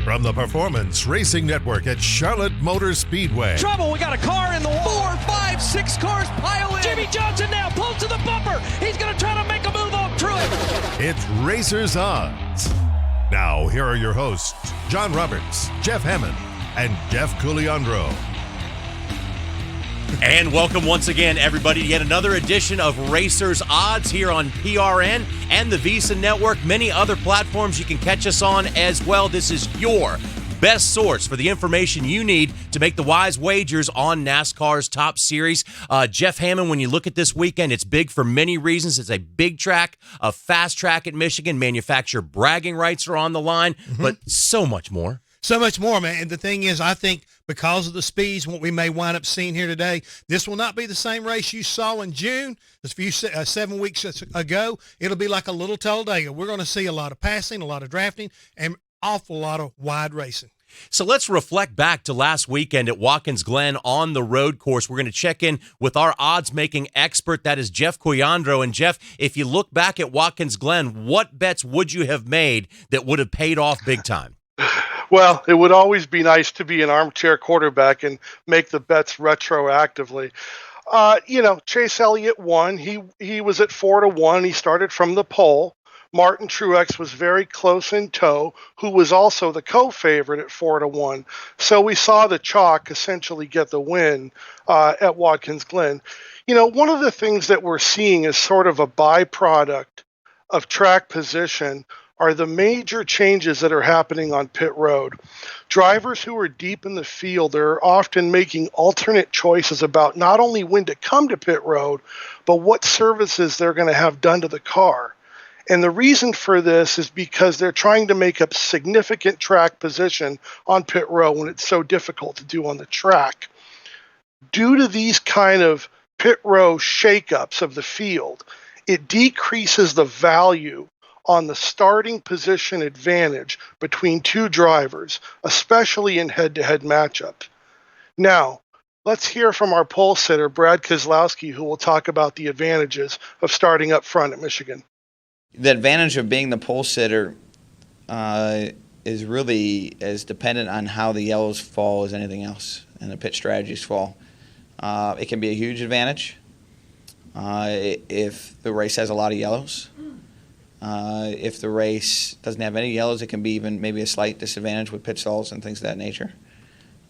From the Performance Racing Network at Charlotte Motor Speedway. Trouble, we got a car in the wall. 4, 5, 6 cars pile in. Jimmy Johnson now pulls to the bumper. He's going to try to make a move on Truex. It's Racers Odds. Now, here are your hosts, John Roberts, Jeff Hammond, and Jeff Culiandro. And welcome once again, everybody, to yet another edition of Racers Odds here on PRN and the Visa Network. Many other platforms you can catch us on as well. This is your best source for the information you need to make the wise wagers on NASCAR's top series. Jeff Hammond, when you look at this weekend, it's big for many reasons. It's a big track, a fast track at Michigan. Manufacturer bragging rights are on the line, but so much more. So much more, man. And the thing is, I think because of the speeds, what we may wind up seeing here today, this will not be the same race you saw in June. A few 7 weeks ago, it'll be like a little Talladega. We're going to see a lot of passing, a lot of drafting, and awful lot of wide racing. So let's reflect back to last weekend at Watkins Glen on the road course. We're going to check in with our odds-making expert, that is Jeff Culiandro. And Jeff, if you look back at Watkins Glen, what bets would you have made that would have paid off big time? Well, it would always be nice to be an armchair quarterback and make the bets retroactively. Chase Elliott won. He was at 4-1. He started from the pole. Martin Truex was very close in tow, who was also the co-favorite at 4-1. So we saw the chalk essentially get the win at Watkins Glen. One of the things that we're seeing is sort of a byproduct of track position are the major changes that are happening on pit road. Drivers who are deep in the field are often making alternate choices about not only when to come to pit road, but what services they're going to have done to the car. And the reason for this is because they're trying to make up significant track position on pit road when it's so difficult to do on the track. Due to these kind of pit row shakeups of the field, it decreases the value on the starting position advantage between two drivers, especially in head-to-head matchups. Now, let's hear from our pole sitter, Brad Keselowski, who will talk about the advantages of starting up front at Michigan. The advantage of being the pole sitter is really as dependent on how the yellows fall as anything else and the pit strategies fall. It can be a huge advantage if the race has a lot of yellows. If the race doesn't have any yellows, it can be even maybe a slight disadvantage with pit stalls and things of that nature.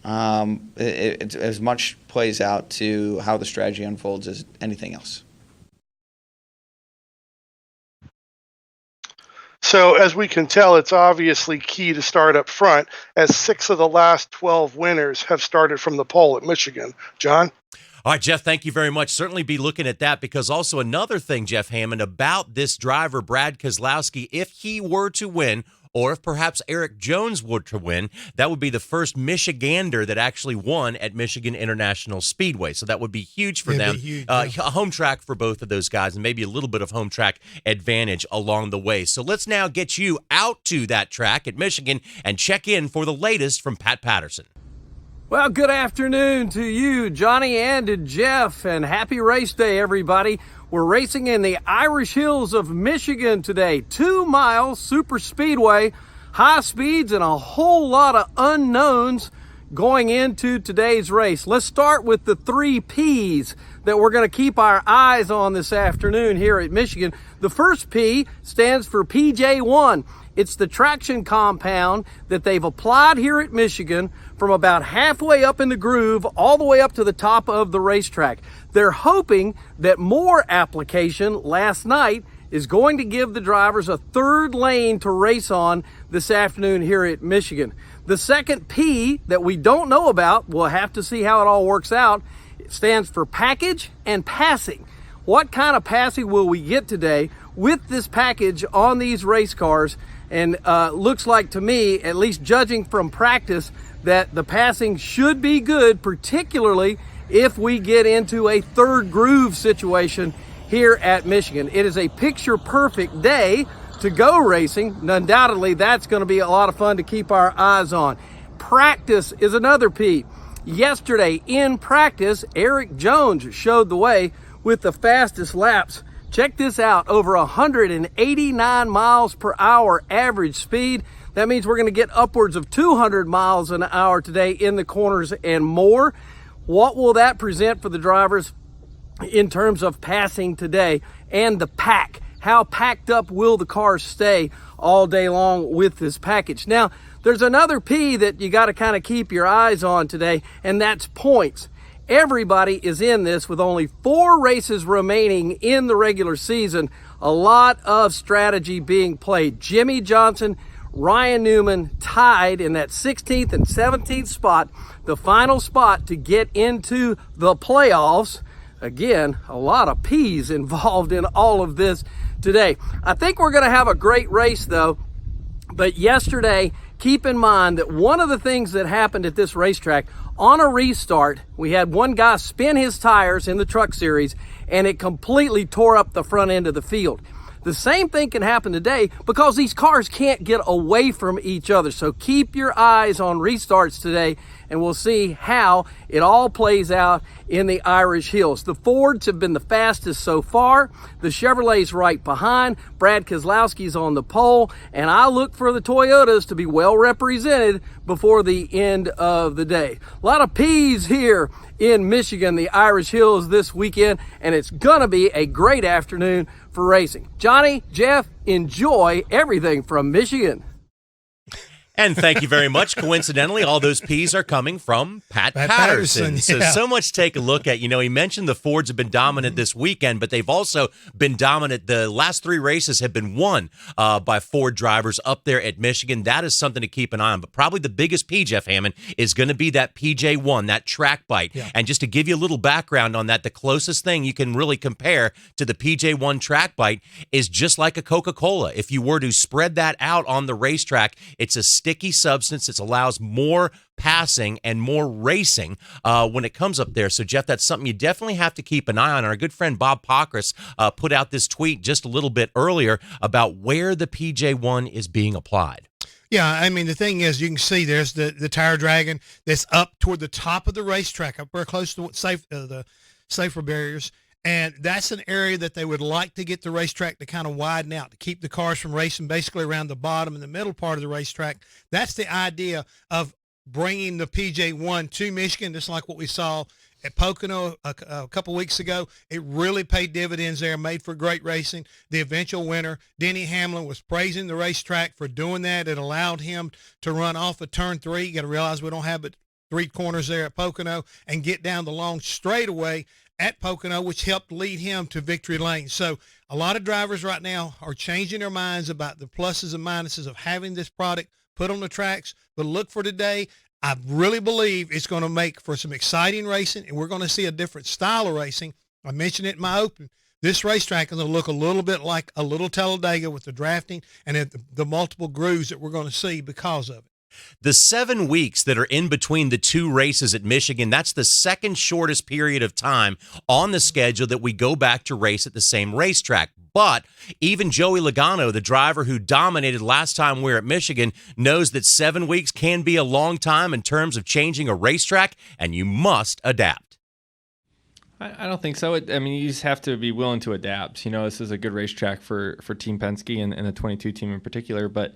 It as much plays out to how the strategy unfolds as anything else. So as we can tell, it's obviously key to start up front, as 6 of the last 12 winners have started from the pole at Michigan. John? All right, Jeff, thank you very much. Certainly be looking at that, because also another thing, Jeff Hammond, about this driver, Brad Keselowski, if he were to win, or if perhaps Eric Jones were to win, that would be the first Michigander that actually won at Michigan International Speedway. So that would be huge for them. Huge, yeah. A home track for both of those guys, and maybe a little bit of home track advantage along the way. So let's now get you out to that track at Michigan and check in for the latest from Pat Patterson. Well, good afternoon to you, Johnny, and to Jeff, and happy race day, everybody. We're racing in the Irish Hills of Michigan today. 2 miles super speedway, high speeds, and a whole lot of unknowns going into today's race. Let's start with the 3 P's that we're going to keep our eyes on this afternoon here at Michigan. The first P stands for PJ1. It's the traction compound that they've applied here at Michigan from about halfway up in the groove all the way up to the top of the racetrack. They're hoping that more application last night is going to give the drivers a third lane to race on this afternoon here at Michigan. The second P that we don't know about, we'll have to see how it all works out, it stands for package and passing. What kind of passing will we get today with this package on these race cars? And looks like to me, at least judging from practice, that the passing should be good, particularly if we get into a third groove situation here at Michigan. It is a picture-perfect day to go racing, and undoubtedly that's going to be a lot of fun to keep our eyes on. Practice is another P. Yesterday in practice, Eric Jones showed the way with the fastest laps. Check this out, over 189 miles per hour average speed. That means we're going to get upwards of 200 miles an hour today in the corners and more. What will that present for the drivers in terms of passing today? And the pack, how packed up will the cars stay all day long with this package? Now, there's another P that you got to kind of keep your eyes on today, and that's points. Everybody is in this with only 4 races remaining in the regular season. A lot of strategy being played. Jimmy Johnson, Ryan Newman tied in that 16th and 17th spot, the final spot to get into the playoffs. Again, a lot of P's involved in all of this today. I think we're going to have a great race though, but yesterday, keep in mind that one of the things that happened at this racetrack, on a restart, we had one guy spin his tires in the truck series and it completely tore up the front end of the field. The same thing can happen today because these cars can't get away from each other. So keep your eyes on restarts today and we'll see how it all plays out in the Irish Hills. The Fords have been the fastest so far. The Chevrolet's right behind. Brad Keselowski's on the pole. And I look for the Toyotas to be well represented before the end of the day. A lot of P's here in Michigan, the Irish Hills this weekend, and it's gonna be a great afternoon for racing. Johnny, Jeff, enjoy everything from Michigan. And thank you very much. Coincidentally, all those P's are coming from Pat Patterson. Yeah. So much to take a look at. You know, he mentioned the Fords have been dominant this weekend, but they've also been dominant. The last 3 races have been won by Ford drivers up there at Michigan. That is something to keep an eye on. But probably the biggest P, Jeff Hammond, is going to be that PJ1, that track bite. Yeah. And just to give you a little background on that, the closest thing you can really compare to the PJ1 track bite is just like a Coca-Cola. If you were to spread that out on the racetrack, it's a sticky substance. It allows more passing and more racing when it comes up there. So, Jeff, that's something you definitely have to keep an eye on. Our good friend Bob Pockris put out this tweet just a little bit earlier about where the PJ1 is being applied. Yeah, I mean, the thing is, you can see there's the tire dragon that's up toward the top of the racetrack, up very close to the safer barriers. And that's an area that they would like to get the racetrack to kind of widen out, to keep the cars from racing basically around the bottom and the middle part of the racetrack. That's the idea of bringing the PJ1 to Michigan, just like what we saw at Pocono a couple weeks ago. It really paid dividends there, made for great racing. The eventual winner, Denny Hamlin, was praising the racetrack for doing that. It allowed him to run off of turn 3. You got to realize we don't have but 3 corners there at Pocono, and get down the long straightaway at Pocono, which helped lead him to victory lane. So a lot of drivers right now are changing their minds about the pluses and minuses of having this product put on the tracks. But look for today. I really believe it's going to make for some exciting racing, and we're going to see a different style of racing. I mentioned it in my open. This racetrack is going to look a little bit like a little Talladega with the drafting and the multiple grooves that we're going to see because of it. The 7 weeks that are in between the 2 races at Michigan, that's the second shortest period of time on the schedule that we go back to race at the same racetrack. But even Joey Logano, the driver who dominated last time we were at Michigan, knows that 7 weeks can be a long time in terms of changing a racetrack, and you must adapt. I don't think so. I mean, you just have to be willing to adapt. You know, this is a good racetrack for Team Penske and the 22 team in particular, but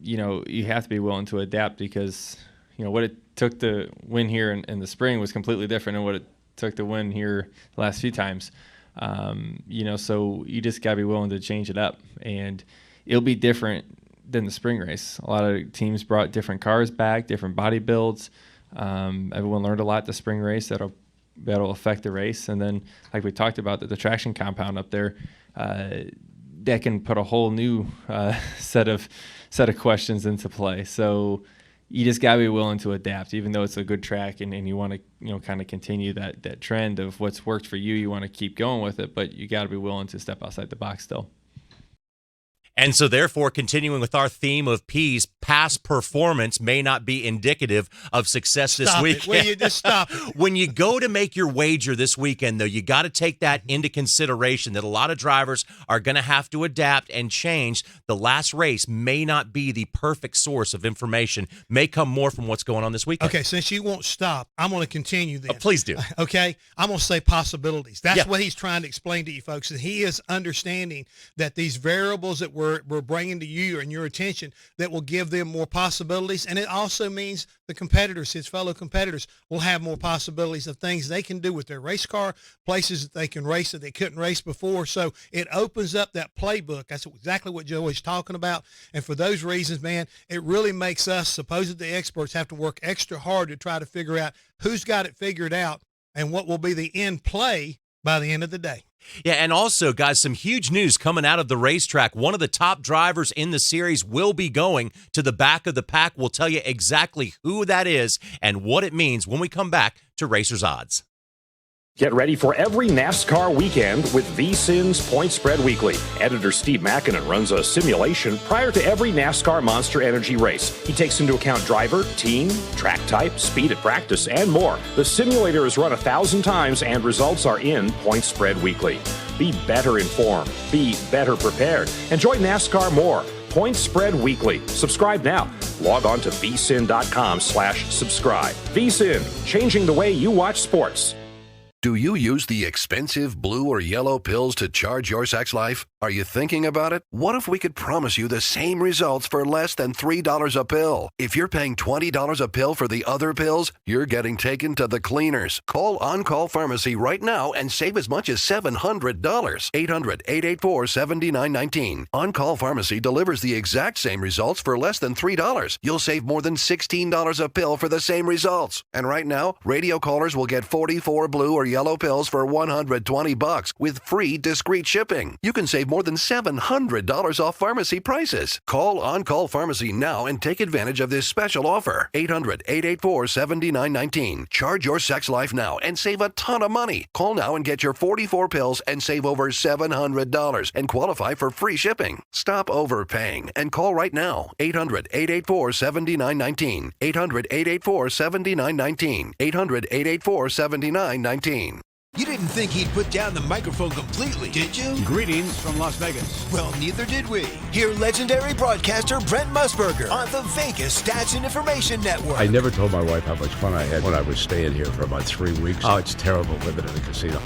you know, you have to be willing to adapt because, you know, what it took to win here in the spring was completely different than what it took to win here the last few times. You know, so you just got to be willing to change it up, and it'll be different than the spring race. A lot of teams brought different cars back, different body builds. Everyone learned a lot the spring race that'll that'll affect the race. And then, like we talked about, the traction compound up there, that can put a whole new set of questions into play. So you just got to be willing to adapt, even though it's a good track and you want to, kind of continue that trend of what's worked for you. You want to keep going with it, but you got to be willing to step outside the box still. And so therefore, continuing with our theme of P's, past performance may not be indicative of success this weekend. Will you just stop it? When you go to make your wager this weekend, though, you got to take that into consideration that a lot of drivers are going to have to adapt and change. The last race may not be the perfect source of information, may come more from what's going on this weekend. Okay, since you won't stop, I'm going to continue then. Please do. Okay, I'm going to say possibilities. That's what he's trying to explain to you folks. And he is understanding that these variables that we're bringing to you and your attention that will give them more possibilities. And it also means the competitors, his fellow competitors, will have more possibilities of things they can do with their race car, places that they can race that they couldn't race before. So it opens up that playbook. That's exactly what Joe is talking about. And for those reasons, man, it really makes us, supposedly experts, have to work extra hard to try to figure out who's got it figured out and what will be the end play by the end of the day. Yeah, and also, guys, some huge news coming out of the racetrack. One of the top drivers in the series will be going to the back of the pack. We'll tell you exactly who that is and what it means when we come back to Racers Odds. Get ready for every NASCAR weekend with VSiN's Point Spread Weekly. Editor Steve Makinen runs a simulation prior to every NASCAR Monster Energy race. He takes into account driver, team, track type, speed at practice, and more. The simulator is run 1,000 times and results are in Point Spread Weekly. Be better informed. Be better prepared. Enjoy NASCAR more. Point Spread Weekly. Subscribe now. Log on to vsin.com/subscribe. VSiN, changing the way you watch sports. Do you use the expensive blue or yellow pills to charge your sex life? Are you thinking about it? What if we could promise you the same results for less than $3 a pill? If you're paying $20 a pill for the other pills, you're getting taken to the cleaners. Call On Call Pharmacy right now and save as much as $700. 800-884-7919. On Call Pharmacy delivers the exact same results for less than $3. You'll save more than $16 a pill for the same results. And right now, radio callers will get 44 blue or yellow pills for $120 with free discreet shipping. You can save more than $700 off pharmacy prices. Call On Call Pharmacy now and take advantage of this special offer. 800-884-7919. Charge your sex life now and save a ton of money. Call now and get your 44 pills and save over $700 and qualify for free shipping. Stop overpaying and call right now. 800-884-7919. 800-884-7919. 800-884-7919. You didn't think he'd put down the microphone completely, did you? Greetings from Las Vegas. Well, neither did we. Hear legendary broadcaster Brent Musburger on the Vegas Stats and Information Network. I never told my wife how much fun I had when I was staying here for about 3 weeks. Oh, it's terrible living in a casino.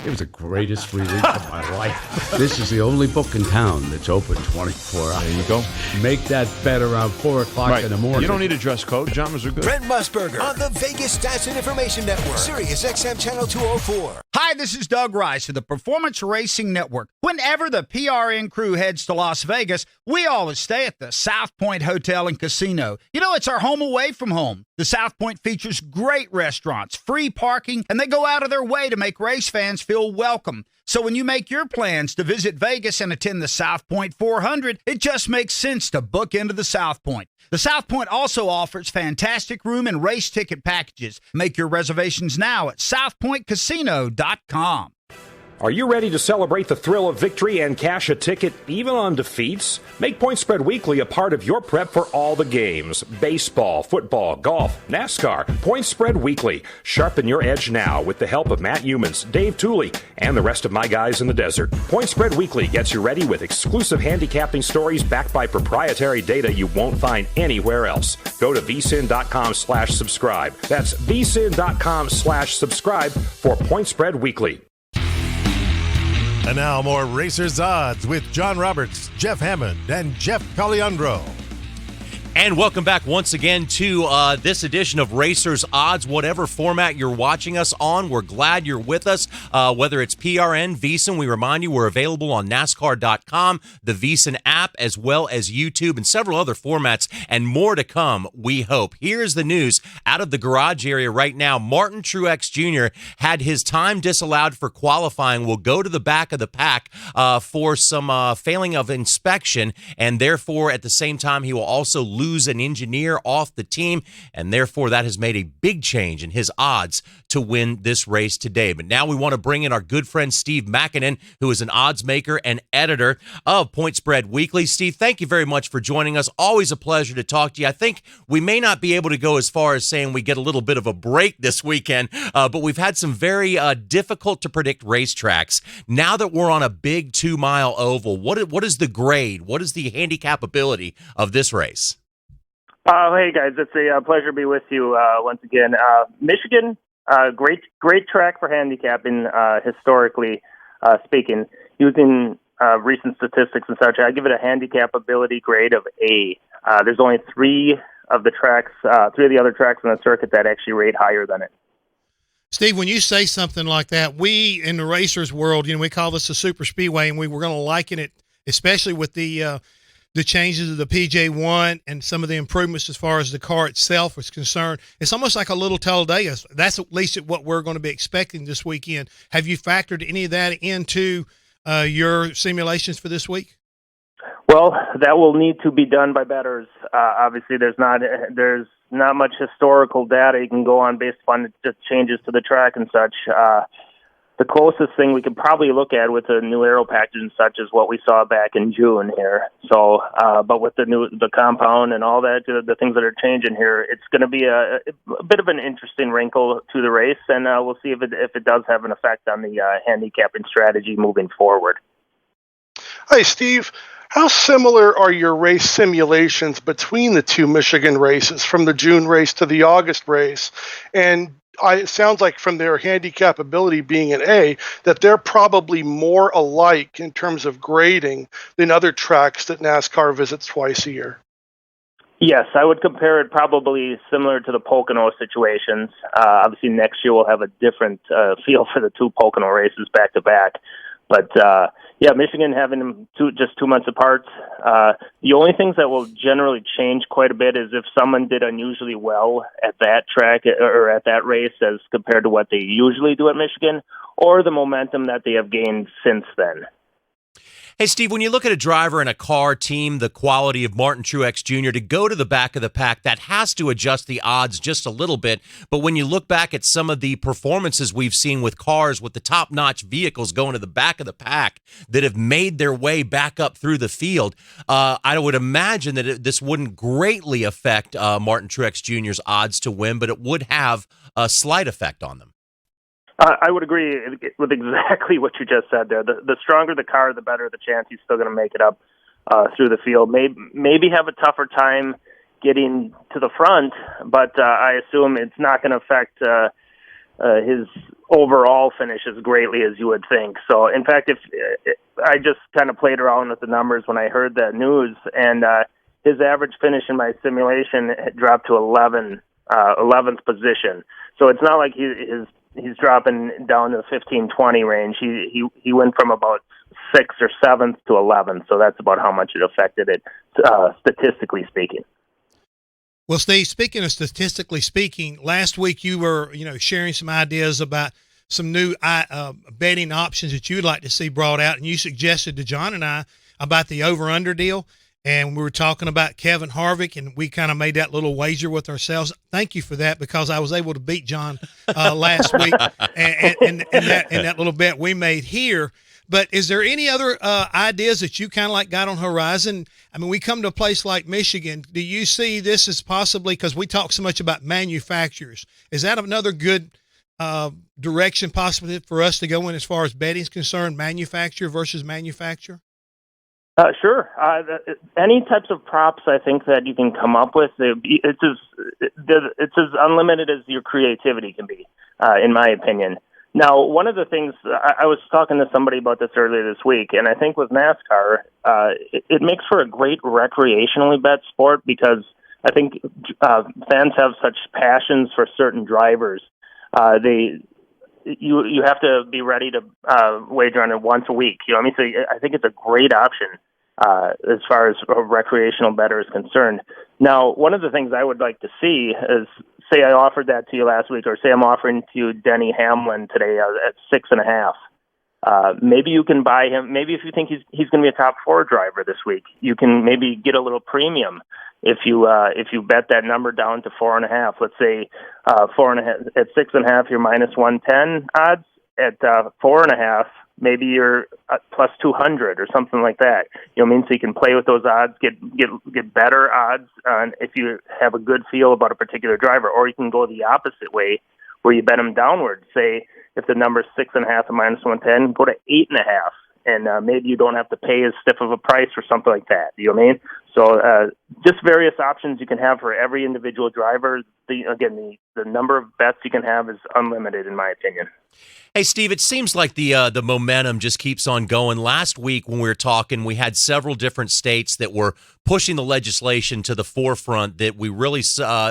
It was the greatest 3 weeks of my life. This is the only book in town that's open 24 hours. There you go. Make that bet around 4 o'clock in the morning. You don't need a dress code. Pajamas are good. Brent Musburger on the Vegas Stats and Information Network. Sirius XM Channel 204. Hi, this is Doug Rice of the Performance Racing Network. Whenever the PRN crew heads to Las Vegas, we always stay at the South Point Hotel and Casino. You know, it's our home away from home. The South Point features great restaurants, free parking, and they go out of their way to make race fans feel welcome. So when you make your plans to visit Vegas and attend the South Point 400, it just makes sense to book into the South Point. The South Point also offers fantastic room and race ticket packages. Make your reservations now at southpointcasino.com. Are you ready to celebrate the thrill of victory and cash a ticket even on defeats? Make Point Spread Weekly a part of your prep for all the games. Baseball, football, golf, NASCAR. Point Spread Weekly. Sharpen your edge now with the help of Matt Humans, Dave Tooley, and the rest of my guys in the desert. Point Spread Weekly gets you ready with exclusive handicapping stories backed by proprietary data you won't find anywhere else. Go to vsin.com/subscribe. That's vsin.com/subscribe for Point Spread Weekly. And now more Racers Odds with John Roberts, Jeff Hammond, and Jeff Caliandro. And welcome back once again to this edition of Racers Odds. Whatever format you're watching us on, we're glad you're with us. Whether it's PRN, VEASAN, we remind you we're available on NASCAR.com, the VEASAN app, as well as YouTube and several other formats, and more to come, we hope. Here's the news out of the garage area right now. Martin Truex Jr. had his time disallowed for qualifying, will go to the back of the pack for some failing of inspection, and therefore at the same time he will also lose an engineer off the team, and therefore that has made a big change in his odds to win this race today. But now we want to bring in our good friend Steve Makinen, who is an odds maker and editor of Point Spread Weekly. Steve, thank you very much for joining us. Always a pleasure to talk to you. I think we may not be able to go as far as saying we get a little bit of a break this weekend, but we've had some very difficult to predict racetracks. Now that we're on a big 2-mile oval, what is the grade? What is the handicap ability of this race? Hey guys, it's a pleasure to be with you once again. Michigan, great track for handicapping historically speaking. Using recent statistics and such, I give it a handicap ability grade of A. There's only three of the other tracks on the circuit that actually rate higher than it. Steve, when you say something like that, we in the racers world, we call this a super speedway, and we were going to liken it, especially with the changes of the PJ1 and some of the improvements as far as the car itself was concerned. It's almost like a little Talladega. That's at least what we're going to be expecting this weekend. Have you factored any of that into your simulations for this week? Well, that will need to be done by bettors. Obviously, there's not much historical data you can go on based upon just changes to the track and such. The closest thing we could probably look at with the new aero package and such is what we saw back in June here. So, but with the compound and all that, the things that are changing here, it's going to be a bit of an interesting wrinkle to the race, and we'll see if it does have an effect on the handicapping strategy moving forward. Hi, Steve. How similar are your race simulations between the two Michigan races, from the June race to the August race? And it sounds like from their handicap ability being an A, that they're probably more alike in terms of grading than other tracks that NASCAR visits twice a year. Yes, I would compare it probably similar to the Pocono situations. Obviously, next year we'll have a different feel for the two Pocono races back to back. But Michigan having them just 2 months apart. The only things that will generally change quite a bit is if someone did unusually well at that track or at that race as compared to what they usually do at Michigan, or the momentum that they have gained since then. Hey, Steve, when you look at a driver in a car team, the quality of Martin Truex Jr. to go to the back of the pack, that has to adjust the odds just a little bit. But when you look back at some of the performances we've seen with cars with the top-notch vehicles going to the back of the pack that have made their way back up through the field, I would imagine that this wouldn't greatly affect Martin Truex Jr.'s odds to win, but it would have a slight effect on them. I would agree with exactly what you just said there. The stronger the car, the better the chance he's still going to make it up through the field. Maybe have a tougher time getting to the front, but I assume it's not going to affect his overall finish as greatly as you would think. So, in fact, if I just kind of played around with the numbers when I heard that news, and his average finish in my simulation had dropped to 11th position. So it's not like he's dropping down to the 15-20 range. He went from about 6th or 7th to 11th, so that's about how much it affected it, statistically speaking. Well, Steve, speaking of statistically speaking, last week you were sharing some ideas about some new betting options that you'd like to see brought out, and you suggested to John and I about the over-under deal. And we were talking about Kevin Harvick, and we kind of made that little wager with ourselves. Thank you for that, because I was able to beat John last week and that little bet we made here. But is there any other ideas that you kind of like got on horizon? I mean, we come to a place like Michigan. Do you see this as possibly, because we talk so much about manufacturers, is that another good direction possibly for us to go in as far as betting is concerned, manufacturer versus manufacturer? Sure. Any types of props I think that you can come up with, it's as unlimited as your creativity can be, in my opinion. Now, one of the things, I was talking to somebody about this earlier this week, and I think with NASCAR, it makes for a great recreationally bet sport, because I think fans have such passions for certain drivers. You have to be ready to wager on it once a week. You know what I mean? So I think it's a great option as far as a recreational bettor is concerned. Now, one of the things I would like to see is, say I offered that to you last week, or say I'm offering to you Denny Hamlin today at 6.5. Maybe you can buy him. Maybe if you think he's going to be a top 4 driver this week, you can maybe get a little premium if you bet that number down to 4.5. Let's say 4.5 at 6.5, you're minus 110 odds. At 4.5, maybe you're plus 200 or something like that. You know what I mean? So you can play with those odds, get better odds if you have a good feel about a particular driver, or you can go the opposite way where you bet them downward. Say if the number's 6.5 and minus 110, go to 8.5. And maybe you don't have to pay as stiff of a price or something like that. You know what I mean? So just various options you can have for every individual driver. The number of bets you can have is unlimited, in my opinion. Hey, Steve, it seems like the momentum just keeps on going. Last week when we were talking, we had several different states that were pushing the legislation to the forefront that we really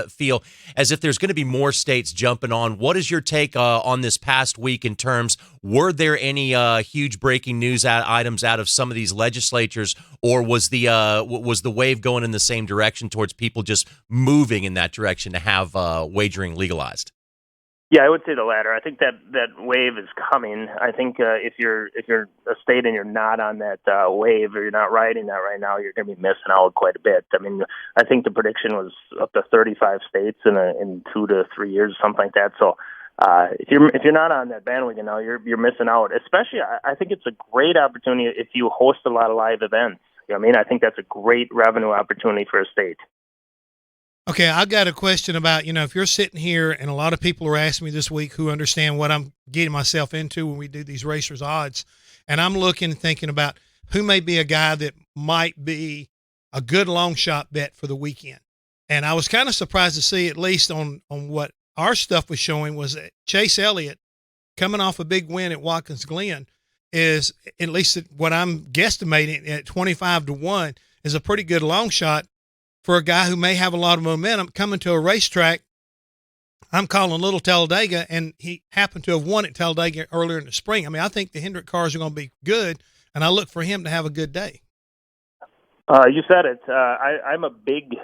feel as if there's going to be more states jumping on. What is your take on this past week in terms, were there any huge breaking news items out of some of these legislatures, or was the wave going in the same direction towards people just moving in that direction to have wagering legalized? Yeah, I would say the latter. I think that wave is coming. I think if you're a state and you're not on that wave, or you're not riding that right now, you're going to be missing out quite a bit. I mean, I think the prediction was up to 35 states in 2 to 3 years, something like that. So if you're not on that bandwagon now, you're missing out. Especially, I think it's a great opportunity if you host a lot of live events. You know what I mean? I think that's a great revenue opportunity for a state. Okay, I've got a question about, if you're sitting here, and a lot of people are asking me this week who understand what I'm getting myself into when we do these racers odds, and I'm thinking about who may be a guy that might be a good long shot bet for the weekend. And I was kind of surprised to see, at least on what our stuff was showing, was that Chase Elliott, coming off a big win at Watkins Glen, is, at least what I'm guesstimating at 25-1, is a pretty good long shot for a guy who may have a lot of momentum coming to a racetrack. I'm calling Little Talladega, and he happened to have won at Talladega earlier in the spring. I mean, I think the Hendrick cars are going to be good, and I look for him to have a good day. You said it. I'm a big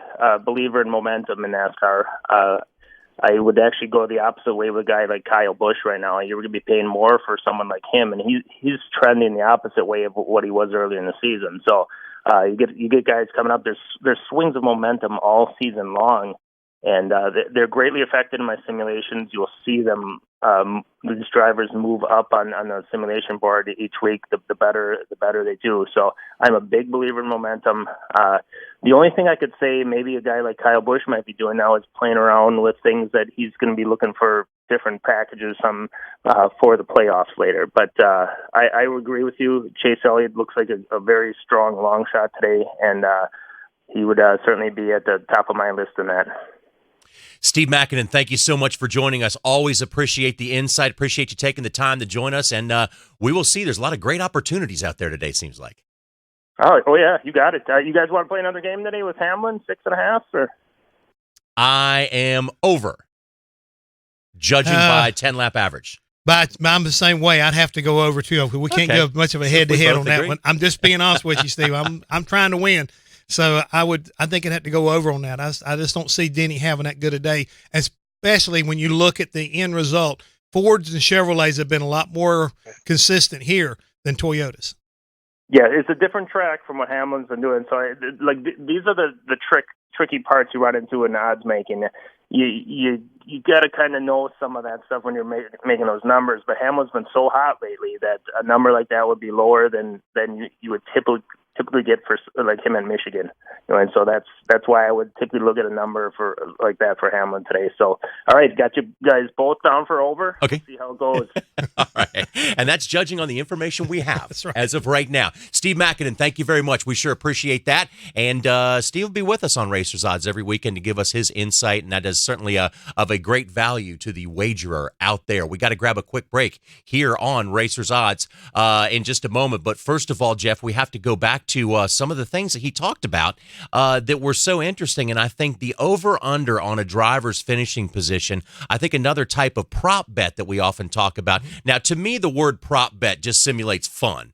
believer in momentum in NASCAR. I would actually go the opposite way with a guy like Kyle Busch right now. You're going to be paying more for someone like him, and he's trending the opposite way of what he was earlier in the season. So you get guys coming up. There's swings of momentum all season long, and they're greatly affected in my simulations. You'll see them, these drivers move up on the simulation board each week. The better they do. So I'm a big believer in momentum. The only thing I could say maybe a guy like Kyle Busch might be doing now is playing around with things that he's going to be looking for different packages, some for the playoffs later. But I would agree with you. Chase Elliott looks like a very strong long shot today, and he would certainly be at the top of my list in that. Steve Makinen, thank you so much for joining us. Always appreciate the insight. Appreciate you taking the time to join us. And we will see. There's a lot of great opportunities out there today, seems like. Oh yeah, you got it. You guys want to play another game today with Hamlin, 6.5? Or? I am over, judging by 10-lap average. But I'm the same way. I'd have to go over, too. We can't go much of a head-to-head on that one. I'm just being honest with you, Steve. I'm trying to win. So I think I'd have to go over on that. I just don't see Denny having that good a day, especially when you look at the end result. Fords and Chevrolets have been a lot more consistent here than Toyotas. Yeah, it's a different track from what Hamlin's been doing. So, these are the tricky parts you run into in odds making. You got to kind of know some of that stuff when you're making those numbers. But Hamlin's been so hot lately that a number like that would be lower than you would typically get for like him in Michigan, and so that's why I would typically look at a number for like that for Hamlin today. So, all right, got you guys both down for over. Okay, see how it goes. All right, and that's judging on the information we have that's right. As of right now. Steve Makinen, thank you very much. We sure appreciate that. And Steve will be with us on Racers Odds every weekend to give us his insight, and that is certainly of a great value to the wagerer out there. We got to grab a quick break here on Racers Odds in just a moment. But first of all, Jeff, we have to go back to some of the things that he talked about that were so interesting. And I think the over-under on a driver's finishing position, I think another type of prop bet that we often talk about. Now, to me, the word prop bet just simulates fun.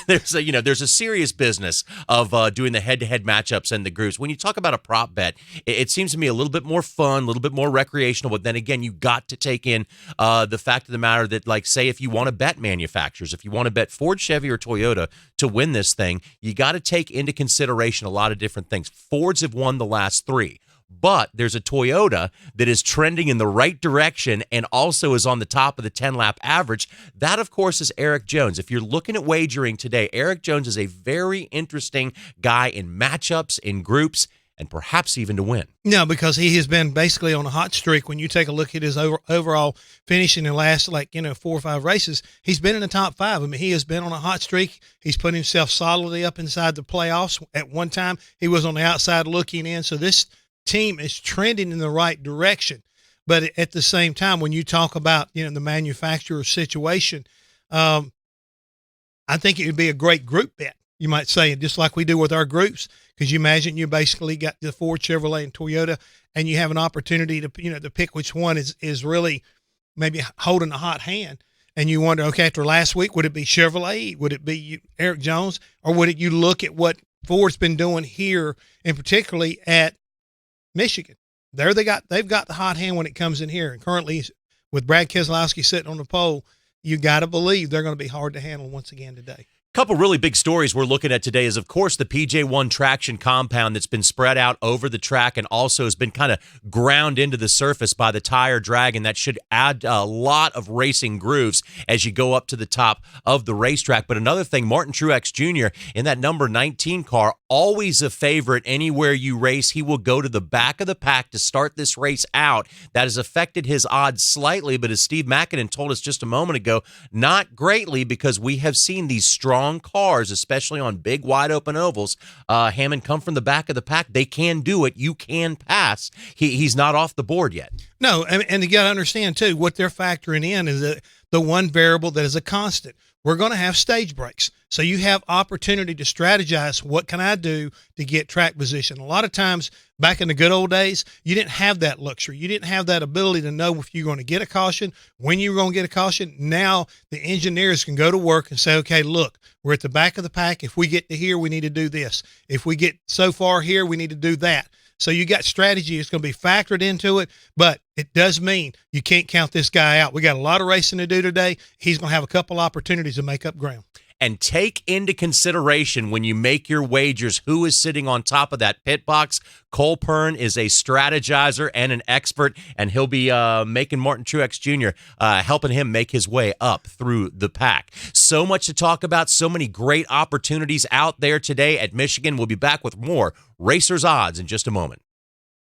There's a serious business of doing the head-to-head matchups and the groups. When you talk about a prop bet, it seems to me a little bit more fun, a little bit more recreational. But then again, you got to take in the fact of the matter that, like, say, if you want to bet manufacturers, if you want to bet Ford, Chevy, or Toyota to win this thing, you got to take into consideration a lot of different things. Fords have won the last 3. But there's a Toyota that is trending in the right direction and also is on the top of the 10-lap average. That, of course, is Eric Jones. If you're looking at wagering today, Eric Jones is a very interesting guy in matchups, in groups, and perhaps even to win. No, because he has been basically on a hot streak. When you take a look at his overall finish in the last, 4 or 5 races, he's been in the top 5. I mean, he has been on a hot streak. He's put himself solidly up inside the playoffs. At one time, he was on the outside looking in. So this team is trending in the right direction. But at the same time, when you talk about, the manufacturer situation, I think it would be a great group bet, you might say, just like we do with our groups, because you imagine you basically got the Ford, Chevrolet, and Toyota, and you have an opportunity to, to pick which one is really maybe holding a hot hand. And you wonder, okay, after last week, would it be Chevrolet? Would it be Eric Jones? Or would you look at what Ford's been doing here, and particularly at Michigan? They've got the hot hand when it comes in here. And currently, with Brad Keselowski sitting on the pole, you got to believe they're going to be hard to handle once again today. Couple really big stories we're looking at today is, of course, the PJ1 traction compound that's been spread out over the track and also has been kind of ground into the surface by the tire drag, and that should add a lot of racing grooves as you go up to the top of the racetrack. But another thing, Martin Truex Jr. in that number 19 car, always a favorite anywhere you race. He will go to the back of the pack to start this race out. That has affected his odds slightly, but as Steve Makinen told us just a moment ago, not greatly, because we have seen these strong cars, especially on big, wide open ovals. Hammond come from the back of the pack. They can do it. You can pass. He's not off the board yet. No, and you got to understand, too, what they're factoring in is the one variable that is a constant. We're going to have stage breaks. So you have opportunity to strategize, what can I do to get track position? A lot of times back in the good old days, you didn't have that luxury. You didn't have that ability to know if you're going to get a caution, when you're going to get a caution. Now the engineers can go to work and say, okay, look, we're at the back of the pack. If we get to here, we need to do this. If we get so far here, we need to do that. So you got strategy. It's going to be factored into it, but it does mean you can't count this guy out. We got a lot of racing to do today. He's going to have a couple opportunities to make up ground. And take into consideration when you make your wagers who is sitting on top of that pit box. Cole Pern is a strategizer and an expert, and he'll be making Martin Truex Jr., helping him make his way up through the pack. So much to talk about, so many great opportunities out there today at Michigan. We'll be back with more Racers Odds in just a moment.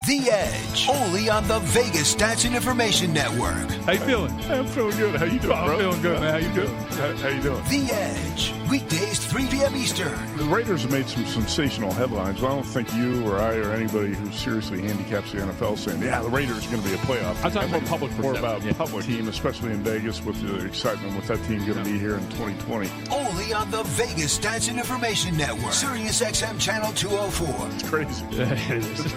The Edge, only on the Vegas Stats and Information Network. How you feeling? I'm feeling good. How you doing, bro? I'm feeling good, man. How you doing? How you doing? The Edge, weekdays 3 p.m. Eastern. The Raiders have made some sensational headlines. I don't think you or I or anybody who seriously handicaps the NFL saying, yeah, the Raiders are going to be a playoff. I'm talking about public more perception. about public team, especially in Vegas with the excitement with that team going to be here in 2020. Only on the Vegas Stats and Information Network. Sirius XM Channel 204. It's crazy. It is.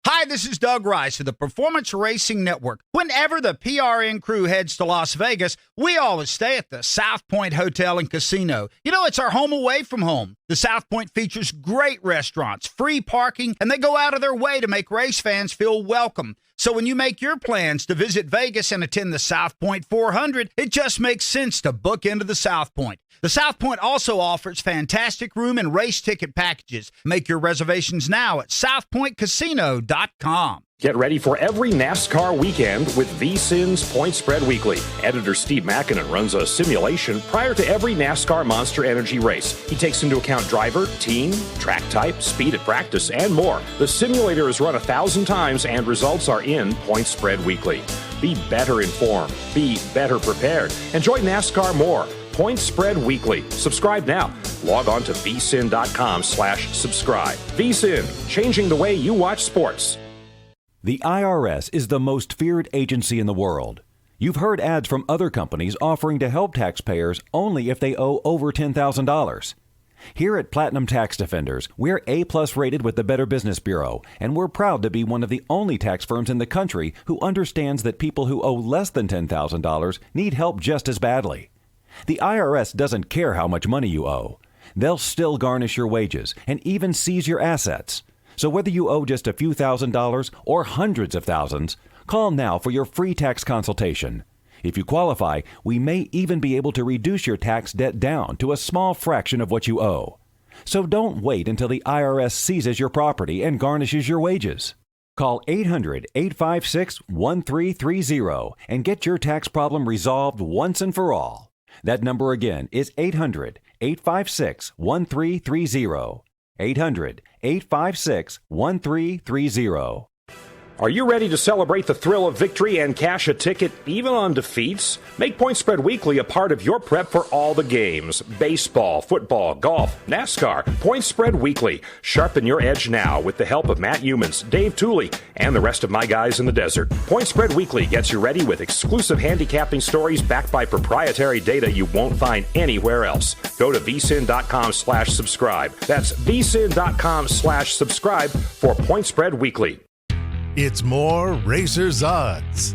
Hi, this is Doug Rice of the Performance Racing Network. Whenever the PRN crew heads to Las Vegas, we always stay at the South Point Hotel and Casino. You know, it's our home away from home. The South Point features great restaurants, free parking, and they go out of their way to make race fans feel welcome. So when you make your plans to visit Vegas and attend the South Point 400, it just makes sense to book into the South Point. The South Point also offers fantastic room and race ticket packages. Make your reservations now at southpointcasino.com. Get ready for every NASCAR weekend with VSiN's Point Spread Weekly. Editor Steve Makinen runs a simulation prior to every NASCAR Monster Energy race. He takes into account driver, team, track type, speed at practice, and more. The simulator is run 1,000 times and results are in Point Spread Weekly. Be better informed. Be better prepared. Enjoy NASCAR more. Point Spread Weekly. Subscribe now. Log on to vsin.com/subscribe. VSiN, changing the way you watch sports. The IRS is the most feared agency in the world. You've heard ads from other companies offering to help taxpayers only if they owe over $10,000. Here at Platinum Tax Defenders, we're A-plus rated with the Better Business Bureau, and we're proud to be one of the only tax firms in the country who understands that people who owe less than $10,000 need help just as badly. The IRS doesn't care how much money you owe. They'll still garnish your wages and even seize your assets. So whether you owe just a few $1,000s or hundreds of thousands, call now for your free tax consultation. If you qualify, we may even be able to reduce your tax debt down to a small fraction of what you owe. So don't wait until the IRS seizes your property and garnishes your wages. Call 800-856-1330 and get your tax problem resolved once and for all. That number again is 800-856-1330. 800-856-1330. Are you ready to celebrate the thrill of victory and cash a ticket even on defeats? Make Point Spread Weekly a part of your prep for all the games. Baseball, football, golf, NASCAR. Point Spread Weekly. Sharpen your edge now with the help of Matt Humans, Dave Tooley, and the rest of my guys in the desert. Point Spread Weekly gets you ready with exclusive handicapping stories backed by proprietary data you won't find anywhere else. Go to vsin.com/subscribe. That's vsin.com/subscribe for Point Spread Weekly. It's more Racers Odds.